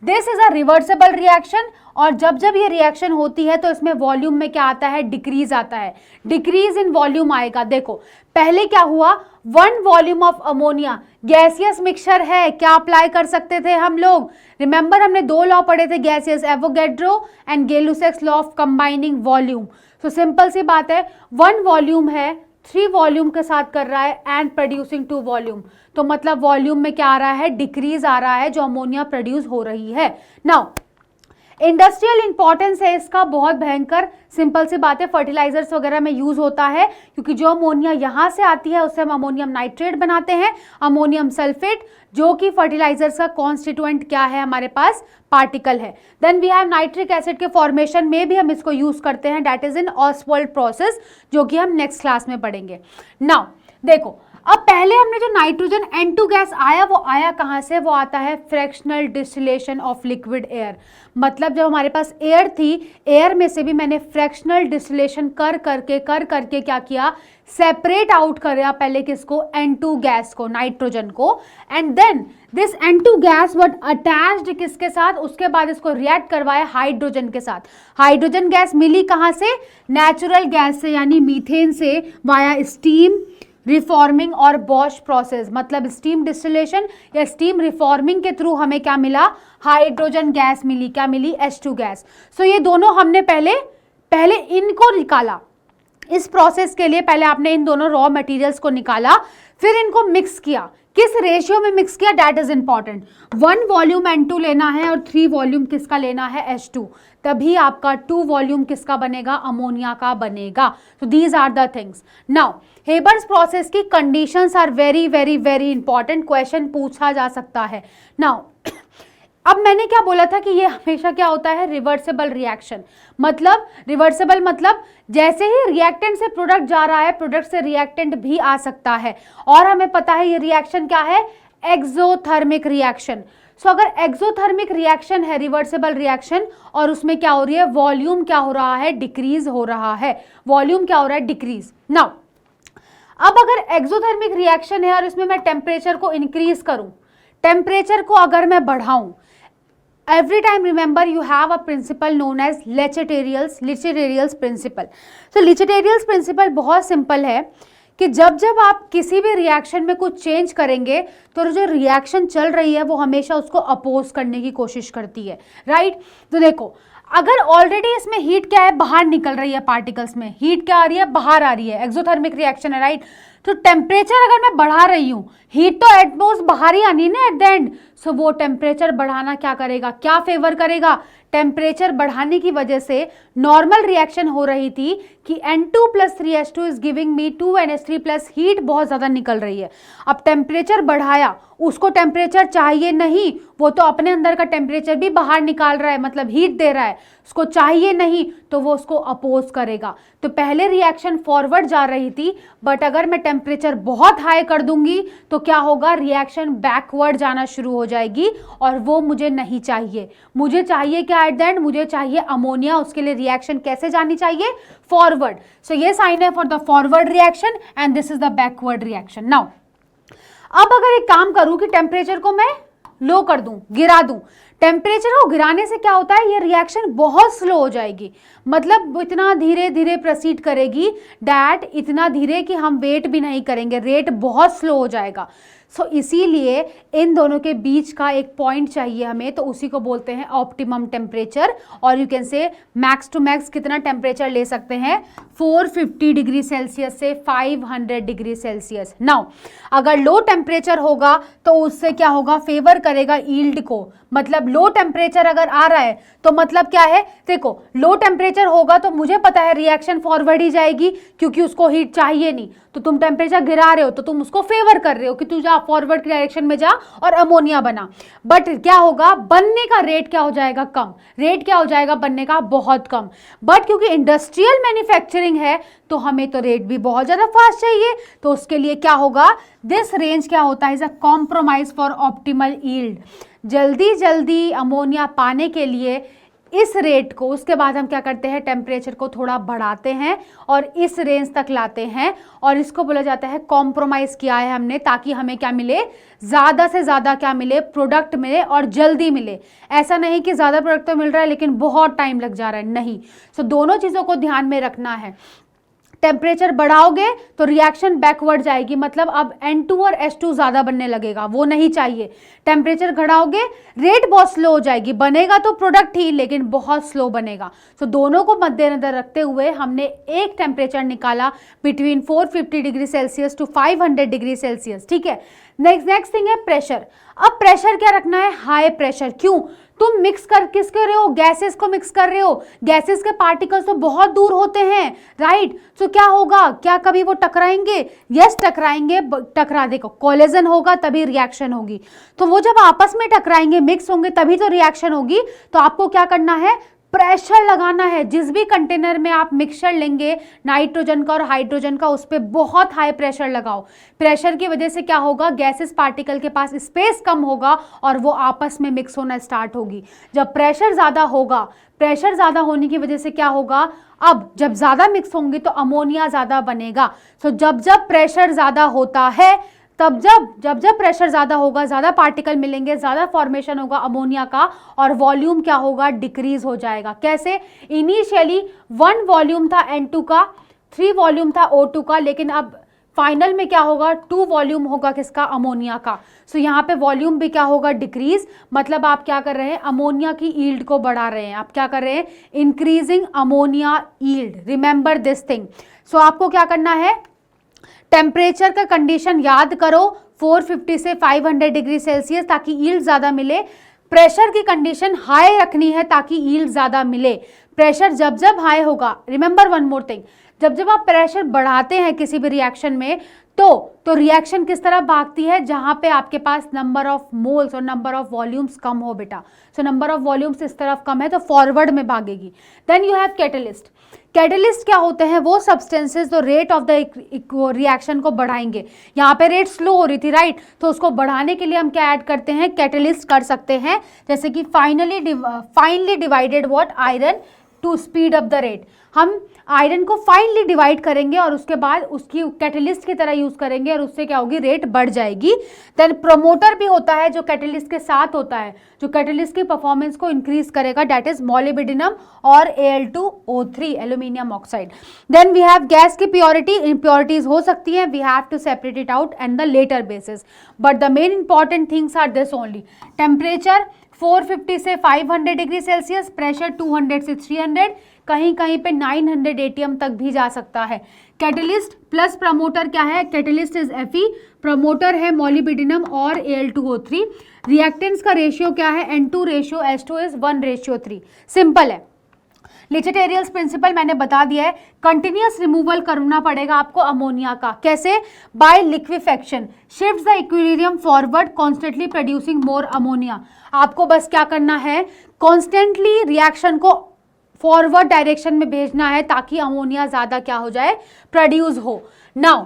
this is a reversible reaction, और जब जब ये रिएक्शन होती है तो इसमें वॉल्यूम में क्या आता है, डिक्रीज आता है, डिक्रीज इन वॉल्यूम आएगा। देखो पहले क्या हुआ, 1 volume of ammonia, gaseous mixture है, क्या अप्लाई कर सकते थे हम लोग, रिमेंबर हमने 2 लॉ पढ़े थे gaseous, Avogadro and Gay Lussac's law of combining volume. तो सिंपल सी बात है, 1 वॉल्यूम है 3 वॉल्यूम के साथ कर रहा है एंड प्रोड्यूसिंग 2 वॉल्यूम, तो मतलब वॉल्यूम में क्या आ रहा है, डिक्रीज आ रहा है जो अमोनिया प्रोड्यूस हो रही है। नाउ इंडस्ट्रियल इंपॉर्टेंस है इसका बहुत भयंकर, सिंपल सी बात है, फर्टिलाइजर्स वगैरह में यूज होता है, क्योंकि जो अमोनिया यहाँ से आती है उससे हम अमोनियम नाइट्रेट बनाते हैं, अमोनियम सल्फेट, जो कि फर्टिलाइजर्स का कॉन्स्टिट्यूएंट क्या है हमारे पास, पार्टिकल है। Then we have nitric acid के फॉर्मेशन में भी हम इसको यूज करते हैं, that is in Ostwald process, जो कि हम नेक्स्ट क्लास में पढ़ेंगे। नाउ देखो, अब पहले हमने जो नाइट्रोजन N2 गैस आया, वो आया कहाँ से, वो आता है fractional distillation of liquid air. मतलब जब हमारे पास एयर थी, एयर में से भी मैंने फ्रैक्शनल डिस्टिलेशन कर करके क्या किया, सेपरेट आउट करा पहले किसको, N2 गैस को, नाइट्रोजन को, and then this N2 gas what attached किसके साथ, उसके बाद इसको रिएक्ट करवाया हाइड्रोजन के साथ। हाइड्रोजन गैस मिली कहाँ से, नेचुरल गैस से, यानी मीथेन से, वाया स्टीम रिफॉर्मिंग और बॉश प्रोसेस, मतलब स्टीम डिस्टिलेशन या स्टीम रिफॉर्मिंग के थ्रू हमें क्या मिला, हाइड्रोजन गैस मिली, क्या मिली, H2 गैस। सो ये दोनों हमने पहले इनको निकाला, इस प्रोसेस के लिए पहले आपने इन दोनों रॉ मटेरियल्स को निकाला, फिर इनको मिक्स किया, किस रेशियो में मिक्स किया, that is important. 1 volume N2 लेना है और 3 वॉल्यूम किसका लेना है, H2, तभी आपका 2 वॉल्यूम किसका बनेगा, अमोनिया का बनेगा। तो these are the things. Now Haber's process की conditions are very very very important, question पूछा जा सकता है। नाउ अब मैंने क्या बोला था कि ये हमेशा क्या होता है, रिवर्सिबल रिएक्शन, मतलब रिवर्सिबल मतलब जैसे ही रिएक्टेंट से प्रोडक्ट जा रहा है, प्रोडक्ट से रिएक्टेंट भी आ सकता है, और हमें पता है ये रिएक्शन क्या है, एक्सोथर्मिक रिएक्शन। सो अगर एक्सोथर्मिक रिएक्शन है, रिवर्सिबल रिएक्शन, और उसमें क्या हो रही है, वॉल्यूम क्या हो रहा है, डिक्रीज हो रहा है, वॉल्यूम क्या हो रहा है, डिक्रीज। नाउ अब अगर एक्सोथर्मिक रिएक्शन है और इसमें मैं टेम्परेचर को इंक्रीज करूं, टेम्परेचर को अगर मैं बढ़ाऊं, every time remember you have a principle known as Le Chatelier's principle। तो Le Chatelier's principle बहुत सिंपल है कि जब जब आप किसी भी रिएक्शन में कुछ चेंज करेंगे तो जो रिएक्शन चल रही है वो हमेशा उसको अपोज करने की कोशिश करती है, राइट। तो देखो अगर ऑलरेडी इसमें हीट क्या है, बाहर निकल रही है, पार्टिकल्स में हीट क्या आ रही है, बाहर आ रही है, एक्सोथर्मिक रिएक्शन है, राइट। तो टेम्परेचर अगर मैं बढ़ा रही हूँ, हीट तो एटमोस्ट बाहर ही आनी है ना एट द एंड, सो वो टेम्परेचर बढ़ाना क्या करेगा, क्या फेवर करेगा, टेम्परेचर बढ़ाने की वजह से नॉर्मल रिएक्शन हो रही थी कि N2 + 3H2 is giving me 2NH3 plus heat बहुत ज़्यादा निकल रही है। अब टेम्परेचर बढ़ाया, उसको टेम्परेचर चाहिए नहीं, वो तो अपने अंदर का टेम्परेचर भी बाहर निकाल रहा है, मतलब हीट दे रहा है, उसको चाहिए नहीं तो वो उसको अपोज करेगा। तो पहले रिएक्शन फॉरवर्ड जा रही थी, बट अगर मैं टेम्परेचर बहुत हाई कर दूंगी तो क्या होगा, रिएक्शन बैकवर्ड जाना शुरू हो जाएगी, और वो मुझे नहीं चाहिए। मुझे चाहिए क्या एट द एंड, मुझे चाहिए अमोनिया, उसके लिए रिएक्शन कैसे जानी चाहिए, फॉरवर्ड। सो ये साइन है for the forward reaction and this is the backward reaction. Now अब अगर एक काम करूं कि टेम्परेचर को मैं लो कर दूं, गिरा दूं, टेम्परेचर को गिराने से क्या होता है, ये रिएक्शन बहुत स्लो हो जाएगी, मतलब इतना धीरे धीरे प्रोसीड करेगी, डैट इतना धीरे कि हम वेट भी नहीं करेंगे, रेट बहुत स्लो हो जाएगा। सो इसीलिए इन दोनों के बीच का एक पॉइंट चाहिए हमें, तो उसी को बोलते हैं ऑप्टिमम टेम्परेचर, और you can say max to max कितना टेम्परेचर ले सकते हैं, 450 डिग्री सेल्सियस से 500 डिग्री सेल्सियस। नाउ अगर लो टेम्परेचर होगा तो उससे क्या होगा, फेवर करेगा ईल्ड को, मतलब लो टेम्परेचर अगर आ रहा है तो मतलब क्या है, देखो लो टेम्परेचर होगा तो मुझे पता है रिएक्शन फॉरवर्ड ही जाएगी, क्योंकि उसको हीट चाहिए नहीं, तो तुम टेम्परेचर गिरा रहे हो तो तुम उसको फेवर कर रहे हो कि तू जा फॉरवर्ड की डायरेक्शन में जा और अमोनिया बना, बट क्या होगा, बनने का रेट क्या हो जाएगा, कम। रेट क्या हो जाएगा बनने का, बहुत कम। बट क्योंकि इंडस्ट्रियल मैन्युफैक्चरिंग है तो हमें तो रेट भी बहुत ज्यादा फास्ट चाहिए, तो उसके लिए क्या होगा, दिस रेंज क्या होता है, is a compromise for optimal yield. जल्दी जल्दी अमोनिया पाने के लिए इस रेट को, उसके बाद हम क्या करते हैं, टेम्परेचर को थोड़ा बढ़ाते हैं और इस रेंज तक लाते हैं, और इसको बोला जाता है कॉम्प्रोमाइज किया है हमने, ताकि हमें क्या मिले, ज़्यादा से ज़्यादा क्या मिले, प्रोडक्ट मिले और जल्दी मिले। ऐसा नहीं कि ज़्यादा प्रोडक्ट तो मिल रहा है लेकिन बहुत टाइम लग जा रहा है, नहीं। सो दोनों चीज़ों को ध्यान में रखना है। टेम्परेचर बढ़ाओगे तो रिएक्शन बैकवर्ड जाएगी, मतलब अब N2 और H2 ज़्यादा बनने लगेगा, वो नहीं चाहिए। टेम्परेचर घटाओगे रेट बहुत स्लो हो जाएगी, बनेगा तो प्रोडक्ट ही लेकिन बहुत स्लो बनेगा। तो दोनों को मद्देनजर रखते हुए हमने एक टेम्परेचर निकाला between 450 degree Celsius to 500 degree Celsius, ठीक है। नेक्स्ट थिंग है प्रेशर। अब प्रेशर क्या रखना है, हाई प्रेशर। क्यों, तुम मिक्स कर किस कर रहे हो, गैसेस को मिक्स कर रहे हो, गैसेस के पार्टिकल्स तो बहुत दूर होते हैं, राइट। तो क्या होगा, क्या कभी वो टकराएंगे, यस टकराएंगे, टकरा देखो कोलिजन होगा तभी रिएक्शन होगी। तो वो जब आपस में टकराएंगे, मिक्स होंगे तभी तो रिएक्शन होगी। तो आपको क्या करना है, प्रेशर लगाना है। जिस भी कंटेनर में आप मिक्सचर लेंगे नाइट्रोजन का और हाइड्रोजन का, उस पर बहुत हाई प्रेशर लगाओ। प्रेशर की वजह से क्या होगा, गैसेस पार्टिकल के पास स्पेस कम होगा और वो आपस में मिक्स होना स्टार्ट होगी। जब प्रेशर ज़्यादा होगा, प्रेशर ज़्यादा होने की वजह से क्या होगा, अब जब ज़्यादा मिक्स होंगे तो अमोनिया ज़्यादा बनेगा। सो जब जब प्रेशर ज़्यादा होता है, तब जब प्रेशर ज़्यादा होगा, ज़्यादा पार्टिकल मिलेंगे, ज़्यादा फॉर्मेशन होगा अमोनिया का, और वॉल्यूम क्या होगा, डिक्रीज हो जाएगा। कैसे, इनिशियली 1 वॉल्यूम था N2 का, 3 वॉल्यूम था O2 का, लेकिन अब फाइनल में क्या होगा, 2 वॉल्यूम होगा किसका, अमोनिया का। सो यहाँ पे वॉल्यूम भी क्या होगा, डिक्रीज। मतलब आप क्या कर रहे हैं, अमोनिया की यील्ड को बढ़ा रहे हैं। आप क्या कर रहे हैं, increasing ammonia yield, remember this thing. So आपको क्या करना है, टेम्परेचर का कंडीशन याद करो, 450 से 500 डिग्री सेल्सियस, ताकि यील्ड ज़्यादा मिले। प्रेशर की कंडीशन हाई रखनी है ताकि यील्ड ज़्यादा मिले। प्रेशर जब जब हाई होगा, रिमेंबर वन मोर थिंग, जब जब आप प्रेशर बढ़ाते हैं किसी भी रिएक्शन में, तो रिएक्शन किस तरह भागती है, जहां पे आपके पास नंबर ऑफ मोल्स और नंबर ऑफ वॉल्यूम्स कम हो बेटा। सो नंबर ऑफ वॉल्यूम्स इस तरफ कम है तो फॉरवर्ड में भागेगी। Then you have catalyst. Catalyst क्या होते हैं, वो सब्सटेंसेस जो रेट ऑफ द रिएक्शन को बढ़ाएंगे। यहाँ पे रेट स्लो हो रही थी, राइट, तो उसको बढ़ाने के लिए हम क्या ऐड करते हैं, कैटलिस्ट कर सकते हैं। जैसे कि finely divided what, iron, to speed up the rate. हम आयरन को फाइनली डिवाइड करेंगे और उसके बाद उसकी कैटलिस्ट की तरह यूज करेंगे और उससे क्या होगी, रेट बढ़ जाएगी। देन प्रमोटर भी होता है जो कैटलिस्ट के साथ होता है, जो कैटलिस्ट की परफॉर्मेंस को इंक्रीज करेगा, दैट इज मोलिब्डेनम और Al2O3, aluminium oxide. Then we have gas की प्योरिटी, इम्प्योरिटीज हो सकती है, we have to separate it out and the later basis, but the main important things are this only. Temperature 450 से 500 degree Celsius, pressure 200 से 300, कहीं कहीं पे 900 ATM तक भी जा सकता है। कैटलिस्ट प्लस प्रमोटर क्या है, कैटलिस्ट इज Fe, प्रमोटर है मोलिब्डेनम और Al2O3। रिएक्टेंट्स का रेशियो क्या है, N2 ratio H2 is 1:3। Simple है। लिचटेरियल्स प्रिंसिपल मैंने बता दिया है, कंटिन्यूअस रिमूवल करना पड़ेगा आपको अमोनिया का। कैसे, by liquefaction, shift the equilibrium forward, constantly producing more ammonia. आपको बस क्या करना है, कॉन्स्टेंटली रिएक्शन को फॉरवर्ड डायरेक्शन में भेजना है ताकि अमोनिया ज्यादा क्या हो जाए, प्रोड्यूस हो। नाउ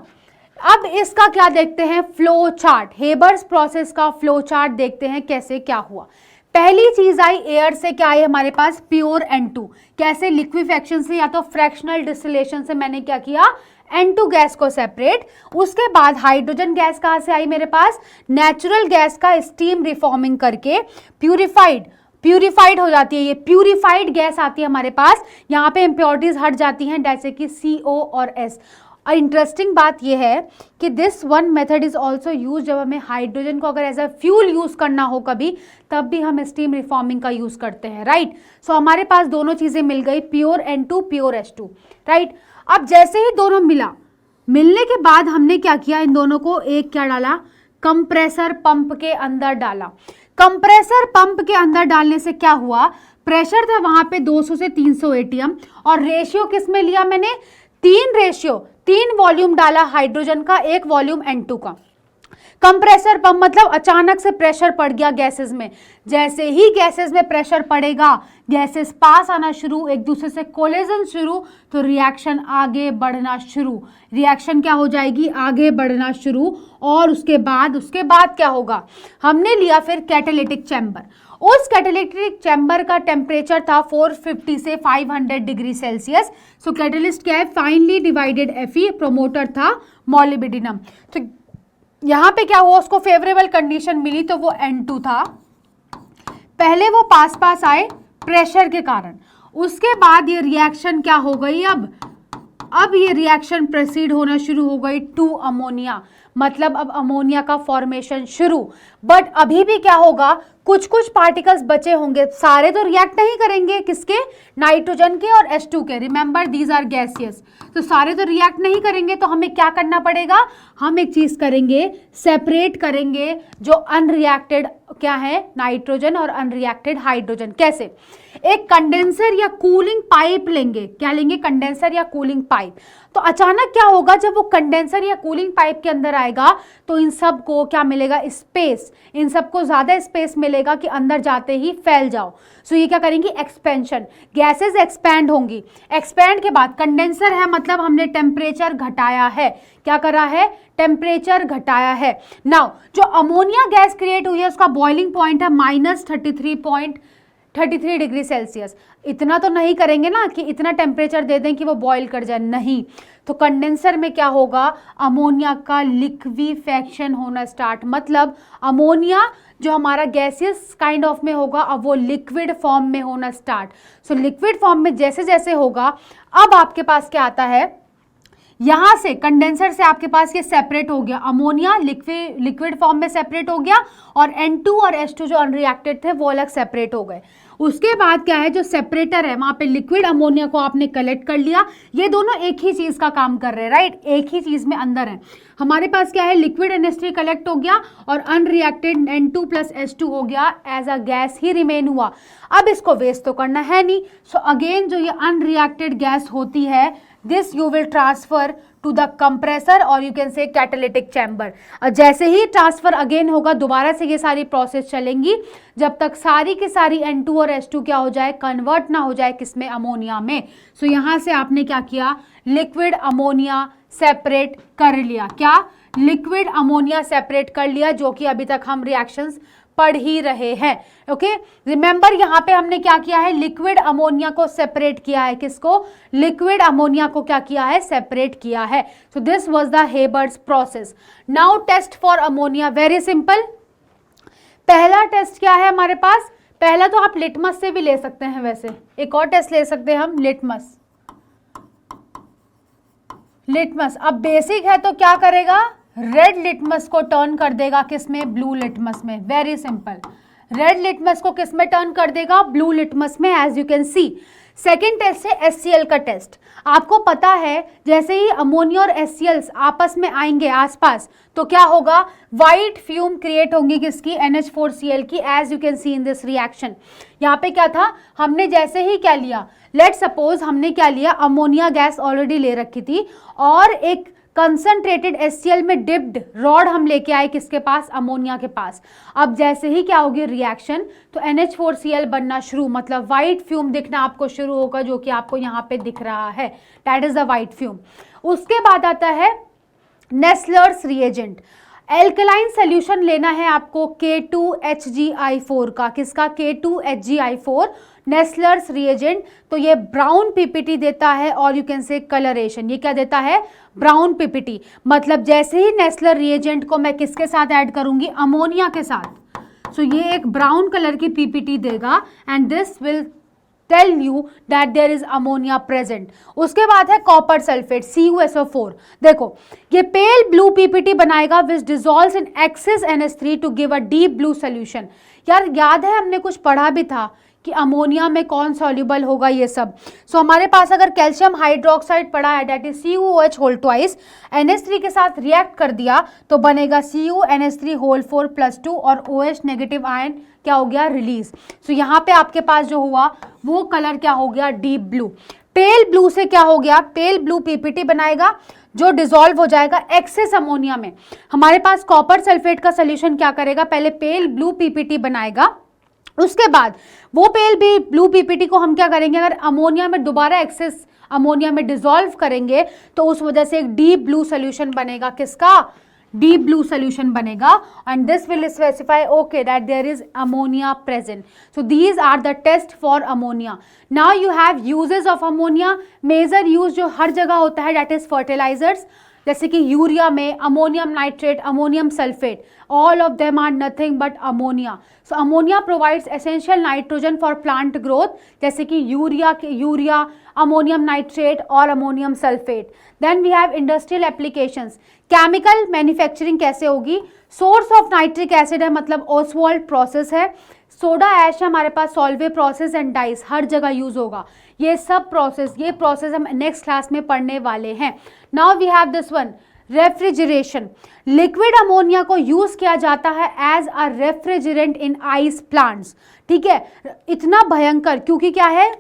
अब इसका क्या देखते हैं, फ्लो चार्ट, हेबर्स प्रोसेस का फ्लो चार्ट देखते हैं कैसे क्या हुआ। पहली चीज आई एयर से, क्या आई हमारे पास, प्योर N2। कैसे, लिक्विफेक्शन से या तो फ्रैक्शनल डिस्टिलेशन से मैंने क्या किया, N2 गैस को सेपरेट। उसके बाद हाइड्रोजन गैस कहाँ से आई मेरे पास, नेचुरल गैस का स्टीम रिफॉर्मिंग करके प्यूरिफाइड हो जाती है, ये प्यूरिफाइड गैस आती है हमारे पास। यहाँ पे इम्प्योरिटीज हट जाती हैं जैसे कि CO और S। इंटरेस्टिंग बात यह है कि this one method is also use, जब हमें हाइड्रोजन को अगर एज अ फ्यूल यूज करना हो कभी, तब भी हम स्टीम रिफॉर्मिंग का यूज करते हैं, राइट। सो हमारे पास दोनों चीजें मिल गई, pure N2 pure H2, right. अब जैसे ही दोनों मिलने के बाद हमने क्या किया, इन दोनों को एक क्या डाला, कंप्रेसर पंप के अंदर डाला। कंप्रेसर पंप के अंदर डालने से क्या हुआ, प्रेशर था वहां पे 200 से 300 ATM, और रेशियो किस में लिया मैंने, 3 वॉल्यूम डाला हाइड्रोजन का, 1 वॉल्यूम N2 का। कंप्रेसर पंप मतलब अचानक से प्रेशर पड़ गया गैसेस में, जैसे ही गैसेस में प्रेशर पड़ेगा गैसेस पास आना शुरू, एक दूसरे से कोलिजन शुरू, तो रिएक्शन आगे बढ़ना शुरू, रिएक्शन क्या हो जाएगी, आगे बढ़ना शुरू। और उसके बाद क्या होगा, हमने लिया फिर कैटालिटिक चैम्बर। उस कैटालिटिक चैम्बर का टेम्परेचर था 450 से 500 डिग्री सेल्सियस। सो कैटलिस्ट क्या है, फाइनली डिवाइडेड Fe, प्रोमोटर था मोलिब्डेनम। तो यहाँ पे क्या हुआ, उसको फेवरेबल कंडीशन मिली तो वो N2 था, पहले वो पास आए प्रेशर के कारण, उसके बाद ये रिएक्शन क्या हो गई, अब ये रिएक्शन प्रोसीड होना शुरू हो गई टू अमोनिया, मतलब अब अमोनिया का फॉर्मेशन शुरू। बट अभी भी क्या होगा, कुछ पार्टिकल्स बचे होंगे, सारे तो रिएक्ट नहीं करेंगे, किसके, नाइट्रोजन के और H2 के, रिमेंबर दीज आर गैसियस, तो सारे तो रिएक्ट नहीं करेंगे, तो हमें क्या करना पड़ेगा, हम एक चीज करेंगे, सेपरेट करेंगे जो अनरिएक्टेड क्या है, नाइट्रोजन और अनरिएक्टेड हाइड्रोजन। कैसे, एक कंडेंसर या कूलिंग पाइप लेंगे, क्या लेंगे, कंडेंसर या कूलिंग पाइप। तो अचानक क्या होगा, जब वो कंडेंसर या कूलिंग पाइप के अंदर आएगा तो इन सब को क्या मिलेगा, स्पेस, इन सबको ज्यादा स्पेस मिलेगा कि अंदर जाते ही फैल जाओ। सो ये क्या करेंगी, एक्सपेंशन, गैसेस एक्सपैंड होंगी। एक्सपैंड के बाद कंडेंसर है मतलब हमने टेम्परेचर घटाया है, क्या करा है, टेम्परेचर घटाया है। नाउ जो अमोनिया गैस क्रिएट हुई है उसका बॉइलिंग पॉइंट है -33 डिग्री सेल्सियस। इतना तो नहीं करेंगे ना कि इतना टेम्परेचर दे दें कि वो बॉईल कर जाए, नहीं। तो कंडेंसर में क्या होगा, अमोनिया का लिक्विफेक्शन होना स्टार्ट, मतलब अमोनिया जो हमारा गैसियस काइंड ऑफ में होगा अब वो लिक्विड फॉर्म में होना स्टार्ट। सो लिक्विड फॉर्म में जैसे जैसे होगा, अब आपके पास क्या आता है, यहां से कंडेंसर से आपके पास ये सेपरेट हो गया, अमोनिया लिक्विड फॉर्म में सेपरेट हो गया, और N2 और H2 जो अनरिएक्टेड थे वो अलग सेपरेट हो गए। उसके बाद क्या है, जो सेपरेटर है वहां पे लिक्विड अमोनिया को आपने कलेक्ट कर लिया, ये दोनों एक ही चीज का काम कर रहे हैं, राइट, एक ही चीज में अंदर है। हमारे पास क्या है, लिक्विड NH3 कलेक्ट हो गया और अनरिएक्टेड N2 प्लस H2 हो गया, एज अ गैस ही रिमेन हुआ। अब इसको वेस्ट तो करना है नहीं, सो अगेन जो ये अनरिएक्टेड गैस होती है, this you will transfer to the compressor और you can say catalytic chamber. जैसे ही ट्रांसफर अगेन होगा, दोबारा से ये सारी प्रोसेस चलेंगी जब तक सारी की सारी N2 और H2 क्या हो जाए, कन्वर्ट ना हो जाए किसमें, अमोनिया में। सो यहाँ से आपने क्या किया, लिक्विड अमोनिया सेपरेट कर लिया, क्या, लिक्विड अमोनिया सेपरेट कर लिया, जो कि अभी तक हम रिएक्शंस पढ़ ही रहे हैं। ओके, रिमेंबर यहाँ पे हमने क्या किया है, लिक्विड अमोनिया को सेपरेट किया है, किसको, लिक्विड अमोनिया को क्या किया है, सेपरेट किया है। So this was the Haber's process. Now test for ammonia, very simple. पहला टेस्ट क्या है हमारे पास, पहला तो आप लिटमस से भी ले सकते हैं, वैसे एक और टेस्ट ले सकते हैं हम, लिटमस। अब बेसिक है तो क्या करेगा, रेड लिटमस को टर्न कर देगा किसमें, ब्लू लिटमस में। वेरी सिंपल, रेड लिटमस को किस में टर्न कर देगा, ब्लू लिटमस में, as you can see. Second test है HCl का टेस्ट। आपको पता है जैसे ही अमोनिया और HCl आपस में आएंगे आसपास तो क्या होगा, व्हाइट फ्यूम क्रिएट होंगी किसकी, NH4Cl की, as you can see in this reaction. यहाँ पे क्या था, हमने जैसे ही क्या लिया, लेट सपोज हमने क्या लिया, अमोनिया गैस ऑलरेडी ले रखी थी और एक कंसंट्रेटेड HCl में डिप्ड रॉड हम लेके आए किसके पास, अमोनिया के पास। अब जैसे ही क्या होगी रिएक्शन, तो NH4Cl बनना शुरू, मतलब व्हाइट फ्यूम दिखना आपको शुरू होगा, जो कि आपको यहाँ पे दिख रहा है, that is the white fume. उसके बाद आता है नेस्लर्स रिएजेंट। एल्कलाइन सोल्यूशन लेना है आपको K2HgI4 का, किसका, K2HgI4, नेस्लर्स रिएजेंट। तो ये ब्राउन पीपीटी देता है और यू कैन से कलरेशन, ये क्या देता है, ब्राउन पीपीटी। मतलब जैसे ही नेस्लर रिएजेंट को मैं किसके साथ ऐड करूंगी, अमोनिया के साथ, सो ये एक ब्राउन कलर की पीपीटी देगा and this will tell you that there is ammonia present. उसके बाद है कॉपर सल्फेट CuSO4। देखो ये पेल ब्लू पीपीटी बनाएगा which dissolves in excess NH3 to give a deep blue solution. यार याद है हमने कुछ पढ़ा भी था कि अमोनिया में कौन सॉल्युबल होगा, ये सब। सो हमारे पास अगर कैल्शियम हाइड्रोक्साइड पड़ा है, that is CuOH whole twice, NH3 के साथ रिएक्ट कर दिया तो बनेगा CuNH3 होल 4+2 और OH नेगेटिव आयन क्या हो गया, रिलीज। सो यहाँ पे आपके पास जो हुआ वो कलर क्या हो गया, डीप ब्लू। पेल ब्लू से क्या हो गया, पेल ब्लू पीपीटी बनाएगा जो डिसॉल्व हो जाएगा एक्सेस अमोनिया में। हमारे पास कॉपर सल्फेट का सोल्यूशन क्या करेगा, पहले पेल ब्लू पीपीटी बनाएगा, उसके बाद वो पेल भी ब्लू पीपीटी को हम क्या करेंगे, अगर अमोनिया में दोबारा एक्सेस अमोनिया में डिसॉल्व करेंगे तो उस वजह से एक डीप ब्लू सोल्यूशन बनेगा। किसका, डीप ब्लू सोल्यूशन बनेगा, and this will specify okay that there is ammonia present. So these are the test for ammonia. Now you have uses of ammonia. Major use जो हर जगह होता है that is fertilisers, जैसे कि urea में ammonium nitrate, ammonium sulphate, all of them are nothing but ammonia. So ammonia provides essential nitrogen for plant growth, जैसे कि यूरिया, अमोनियम नाइट्रेट और ammonium sulphate. Then we have industrial applications. Chemical manufacturing कैसे होगी, source of nitric acid है, मतलब Ostwald process है। Soda ash है हमारे पास, सॉल्वे प्रोसेस एंड डाइस, हर जगह यूज होगा। ये सब प्रोसेस, ये प्रोसेस हम नेक्स्ट क्लास में पढ़ने वाले हैं। Now we have this one, refrigeration. Liquid ammonia को यूज किया जाता है as a refrigerant in ice plants. ठीक है, इतना भयंकर क्योंकि क्या है,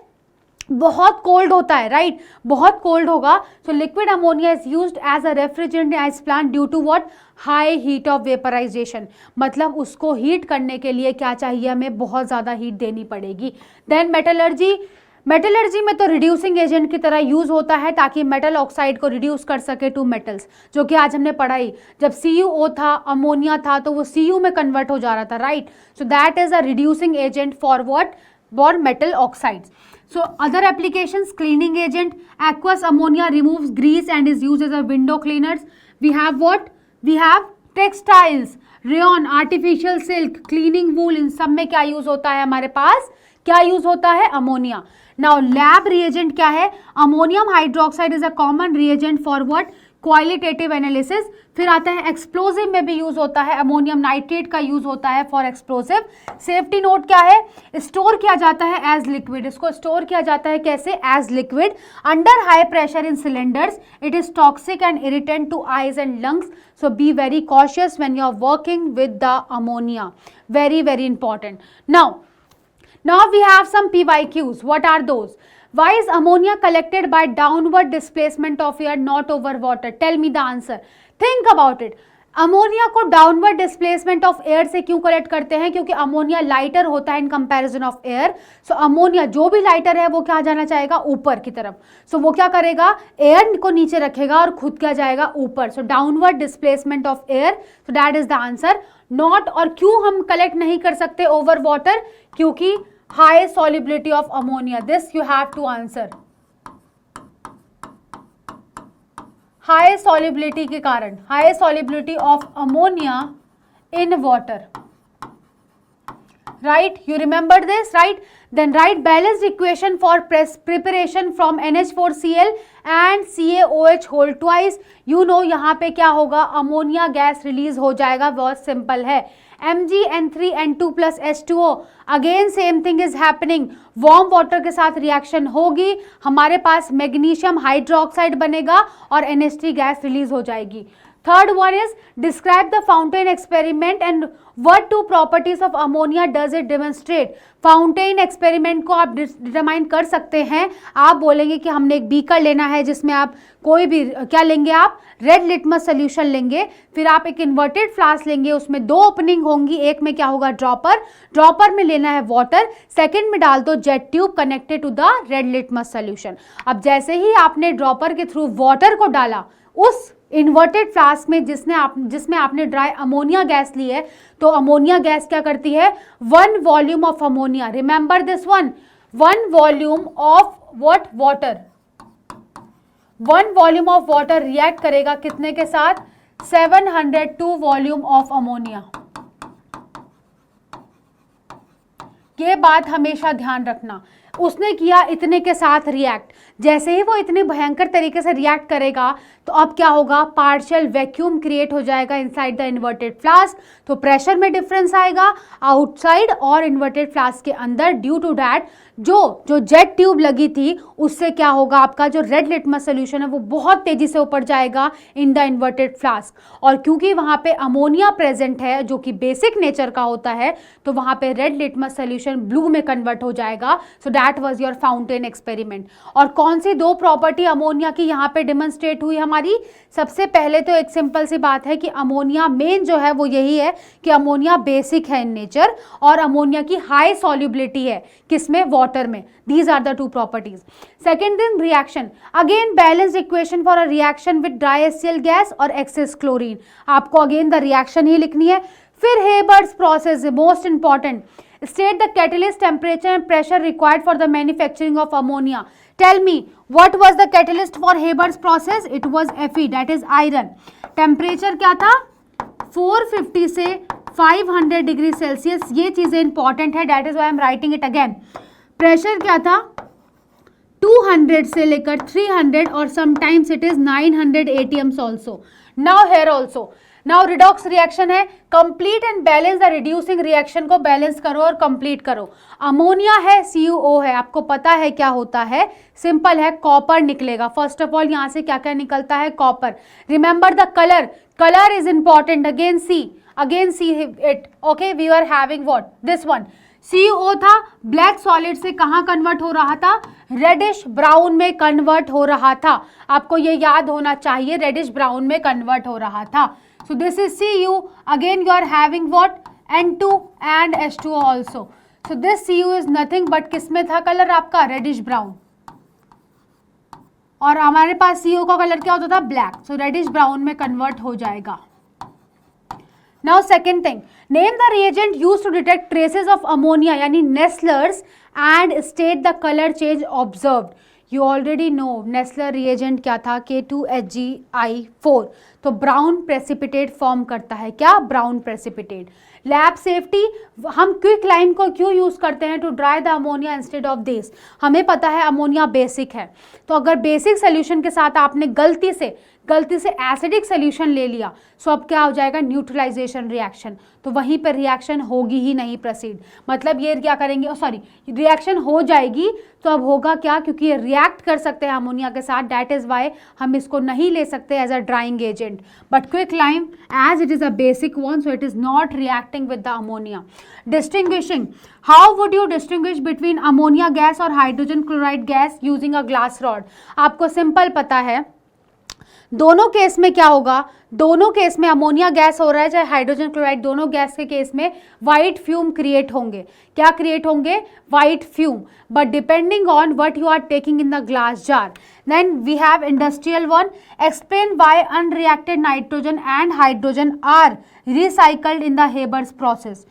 बहुत कोल्ड होता है, राइट, बहुत कोल्ड होगा। So liquid ammonia is used as a refrigerant in ice plant due to what, high heat of vaporisation, मतलब उसको हीट करने के लिए क्या चाहिए, हमें बहुत ज़्यादा हीट देनी पड़ेगी। देन मेटलर्जी, मेटलर्जी में तो रिड्यूसिंग एजेंट की तरह यूज होता है ताकि मेटल ऑक्साइड को रिड्यूस कर सके टू मेटल्स, जो कि आज हमने पढ़ाई, जब CuO था, अमोनिया था, तो वो Cu में कन्वर्ट हो जा रहा था, right. So that is a reducing agent for what, for metal oxides. So other applications, cleaning agent, aqueous ammonia removes grease and is used as a window cleaners. We have what? We have textiles, rayon, artificial silk, cleaning wool, इन सब में क्या use होता है हमारे पास, क्या use होता है, ammonia. Now lab reagent क्या है, ammonium hydroxide is a common reagent for what, qualitative analysis. फिर आता है एक्सप्लोजिव में भी यूज होता है, अमोनियम नाइट्रेट का यूज होता है फॉर एक्सप्लोजिव। सेफ्टी नोट क्या है, स्टोर किया जाता है एज लिक्विड, इसको स्टोर किया जाता है कैसे, as liquid under high pressure in cylinders. It is toxic and irritant to eyes and lungs, so be very cautious when you are working with the ammonia, very very important. Now we have some PYQs. What are those? Why is ammonia collected by downward displacement of air, not over water? Tell me the answer. Think about it. Ammonia को downward displacement of air से क्यों collect करते हैं, क्योंकि ammonia lighter होता है in comparison of air. So ammonia जो भी लाइटर है वो क्या जाना चाहेगा, ऊपर की तरफ। सो वो क्या करेगा, एयर को नीचे रखेगा और खुद क्या जाएगा, ऊपर। So downward displacement of air, so that is the answer. Not, और क्यों हम कलेक्ट नहीं कर सकते ओवर वाटर, क्योंकि high solubility of ammonia, this you have to answer. High solubility के कारण, high solubility of ammonia in water, right, you remember this, right? Then write balanced equation for preparation from NH4Cl and CaOH whole twice. You know यहाँ पे क्या होगा, ammonia gas release हो जाएगा, बहुत simple है। MgN3N2 plus H2O, again same thing is happening, warm water के साथ रिएक्शन होगी, हमारे पास मैग्नीशियम हाइड्रोक्साइड बनेगा और NH3 गैस रिलीज हो जाएगी। Third one is describe the fountain experiment and what two properties of ammonia does it demonstrate. Fountain experiment को आप डिटरमाइन कर सकते हैं। आप बोलेंगे कि हमने एक बीकर लेना है जिसमें आप कोई भी क्या लेंगे, आप रेड लिटमस सोल्यूशन लेंगे, फिर आप एक इन्वर्टेड फ्लास्क लेंगे, उसमें दो ओपनिंग होंगी, एक में क्या होगा, ड्रॉपर में लेना है वाटर, सेकंड में डाल दो jet tube connected to the red litmus solution. अब जैसे ही आपने ड्रॉपर के थ्रू वाटर को डाला उस इन्वर्टेड फ्लास्क में जिसमें आपने ड्राई अमोनिया गैस ली है, तो अमोनिया गैस क्या करती है, 1 volume of ammonia, remember this one, 1 volume of what, water, 1 volume of water react करेगा कितने के साथ, 702 वॉल्यूम ऑफ अमोनिया। ये बात हमेशा ध्यान रखना, उसने किया इतने के साथ रिएक्ट, जैसे ही वो इतने भयंकर तरीके से रिएक्ट करेगा तो अब क्या होगा, पार्शियल वैक्यूम क्रिएट हो जाएगा इनसाइड द इन्वर्टेड फ्लास्क, तो प्रेशर में डिफरेंस आएगा आउटसाइड और इन्वर्टेड फ्लास्क के अंदर। ड्यू टू दैट जो जेट ट्यूब लगी थी उससे क्या होगा, आपका जो रेड लिटमस सोल्यूशन है वो बहुत तेजी से ऊपर जाएगा इन द इन्वर्टेड फ्लास्क, और क्योंकि वहाँ पे अमोनिया प्रेजेंट है जो कि बेसिक नेचर का होता है, तो वहाँ पे red litmus solution solution blue में कन्वर्ट हो जाएगा. So that was your fountain experiment. और कौन सी दो प्रॉपर्टी अमोनिया की यहाँ पे डिमॉन्स्ट्रेट हुई हमारी? सबसे पहले तो एक सिंपल सी बात है कि अमोनिया मेन जो है वो यही है कि अमोनिया बेसिक है इन नेचर और अमोनिया की हाई सॉल्युबिलिटी है किसमें? वाटर में. These are the two properties. Second thing, reaction. Again balanced equation for a reaction with dry HCl gas और एक्सेस क्लोरीन. आपको अगेन द रिएक्शन ही लिखनी है. फिर Haber's process, most important. State the catalyst temperature and pressure required for the manufacturing of ammonia. Tell me, what was the catalyst for Haber's process? It was Fe, that is iron. Temperature क्या था? 450 से 500 degree Celsius. ये चीज़ें important है, that is why I am writing it again. Pressure क्या था? 200 से लेकर 300 और sometimes it is 900 atms also. Now here also. Now redox reaction है. Complete and balance the reducing reaction को बैलेंस करो और कंप्लीट करो. अमोनिया है, CuO है. आपको पता है क्या होता है? सिंपल है, कॉपर निकलेगा. फर्स्ट ऑफ ऑल यहाँ से क्या क्या निकलता है? Copper. Remember the colour. Colour is important. Again see it. Okay, we are having what? This one. CuO था, ब्लैक सॉलिड से कहाँ कन्वर्ट हो रहा था? रेडिश ब्राउन में कन्वर्ट हो रहा था. आपको ये याद होना चाहिए, रेडिश ब्राउन में कन्वर्ट हो रहा था. So this is Cu. Again you are having what? N2 and H2O also. So this Cu is nothing but किसमें था कलर आपका? Reddish brown. और हमारे पास CO का कलर क्या होता था? ब्लैक. सो रेडिश ब्राउन में कन्वर्ट हो जाएगा. Now second thing, name the reagent used to detect traces of ammonia यानी Nessler's and state the color change observed. You already know Nessler reagent क्या था? K2HgI4. तो ब्राउन प्रेसिपिटेट फॉर्म करता है. क्या? Brown precipitate. लैब सेफ्टी, हम quick lime को क्यों यूज़ करते हैं? To dry the ammonia instead of this. हमें पता है अमोनिया बेसिक है, तो अगर बेसिक सोल्यूशन के साथ आपने गलती से एसिडिक सोल्यूशन ले लिया, सो अब क्या हो जाएगा? Neutralisation reaction. तो वहीं पर रिएक्शन होगी ही नहीं प्रोसीड. मतलब ये क्या करेंगे? रिएक्शन हो जाएगी तो अब होगा क्या? क्योंकि ये रिएक्ट कर सकते हैं अमोनिया के साथ, दैट इज वाई हम इसको नहीं ले सकते as a drying agent. But quick lime as it is a basic one, so it is not reacting with the ammonia. Distinguishing, how would you distinguish between ammonia gas और hydrogen chloride gas using a glass rod? आपको simple पता है, दोनों case में क्या होगा? दोनों case में अमोनिया गैस हो रहा है चाहे हाइड्रोजन क्लोराइड, दोनों गैस के केस में वाइट फ्यूम क्रिएट होंगे. क्या क्रिएट होंगे? White fume. But depending on what you are taking in the glass jar. Then we have industrial one. Explain why unreacted nitrogen and hydrogen are recycled in the Haber's process.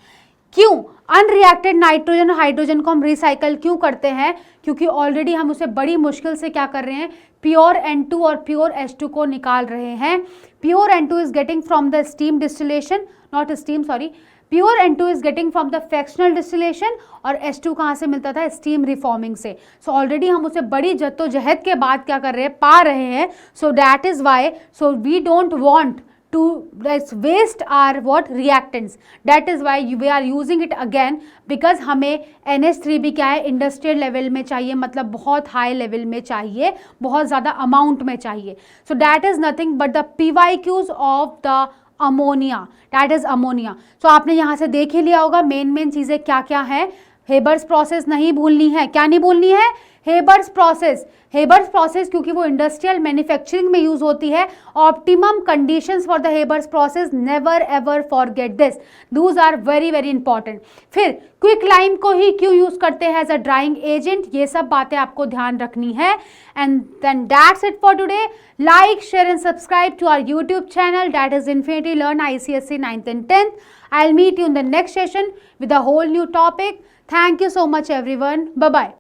क्यों unreacted nitrogen और hydrogen को हम recycle क्यों करते हैं? क्योंकि already हम उसे बड़ी मुश्किल से क्या कर रहे हैं? प्योर N2 और प्योर H2 को निकाल रहे हैं. Pure N2 is getting from the steam distillation, not steam sorry, pure N2 is getting from the fractional distillation और H2 कहाँ से मिलता था? स्टीम रिफॉर्मिंग से. सो ऑलरेडी हम उसे बड़ी जद्दोजहद के बाद क्या कर रहे हैं? पा रहे हैं. So that is why, so we don't want to waste our what reactants. That is why we are using it again because हमें NH3 भी क्या है? इंडस्ट्रियल लेवल में चाहिए, मतलब बहुत हाई लेवल में चाहिए, बहुत ज़्यादा अमाउंट में चाहिए. So that is nothing but the PYQs of the ammonia, that is ammonia. So आपने यहाँ से देख ही लिया होगा मेन चीज़ें क्या क्या हैं. हेबर्स प्रोसेस नहीं भूलनी है. क्या नहीं भूलनी है? Haber's process. हेबर्स प्रोसेस क्योंकि वो इंडस्ट्रियल मैन्युफैक्चरिंग में यूज होती है. Optimum conditions for the Haber's process, never ever forget this. Those are very very important. फिर क्विक लाइम को ही क्यों यूज करते हैं एज अ ड्राइंग एजेंट? ये सब बातें आपको ध्यान रखनी है. And then that's it for today. Like, share and subscribe to our YouTube channel, that is Infinity Learn ICSE 9th and 10th. I'll meet you in the next session with a whole new topic. Thank you so much everyone. Bye bye.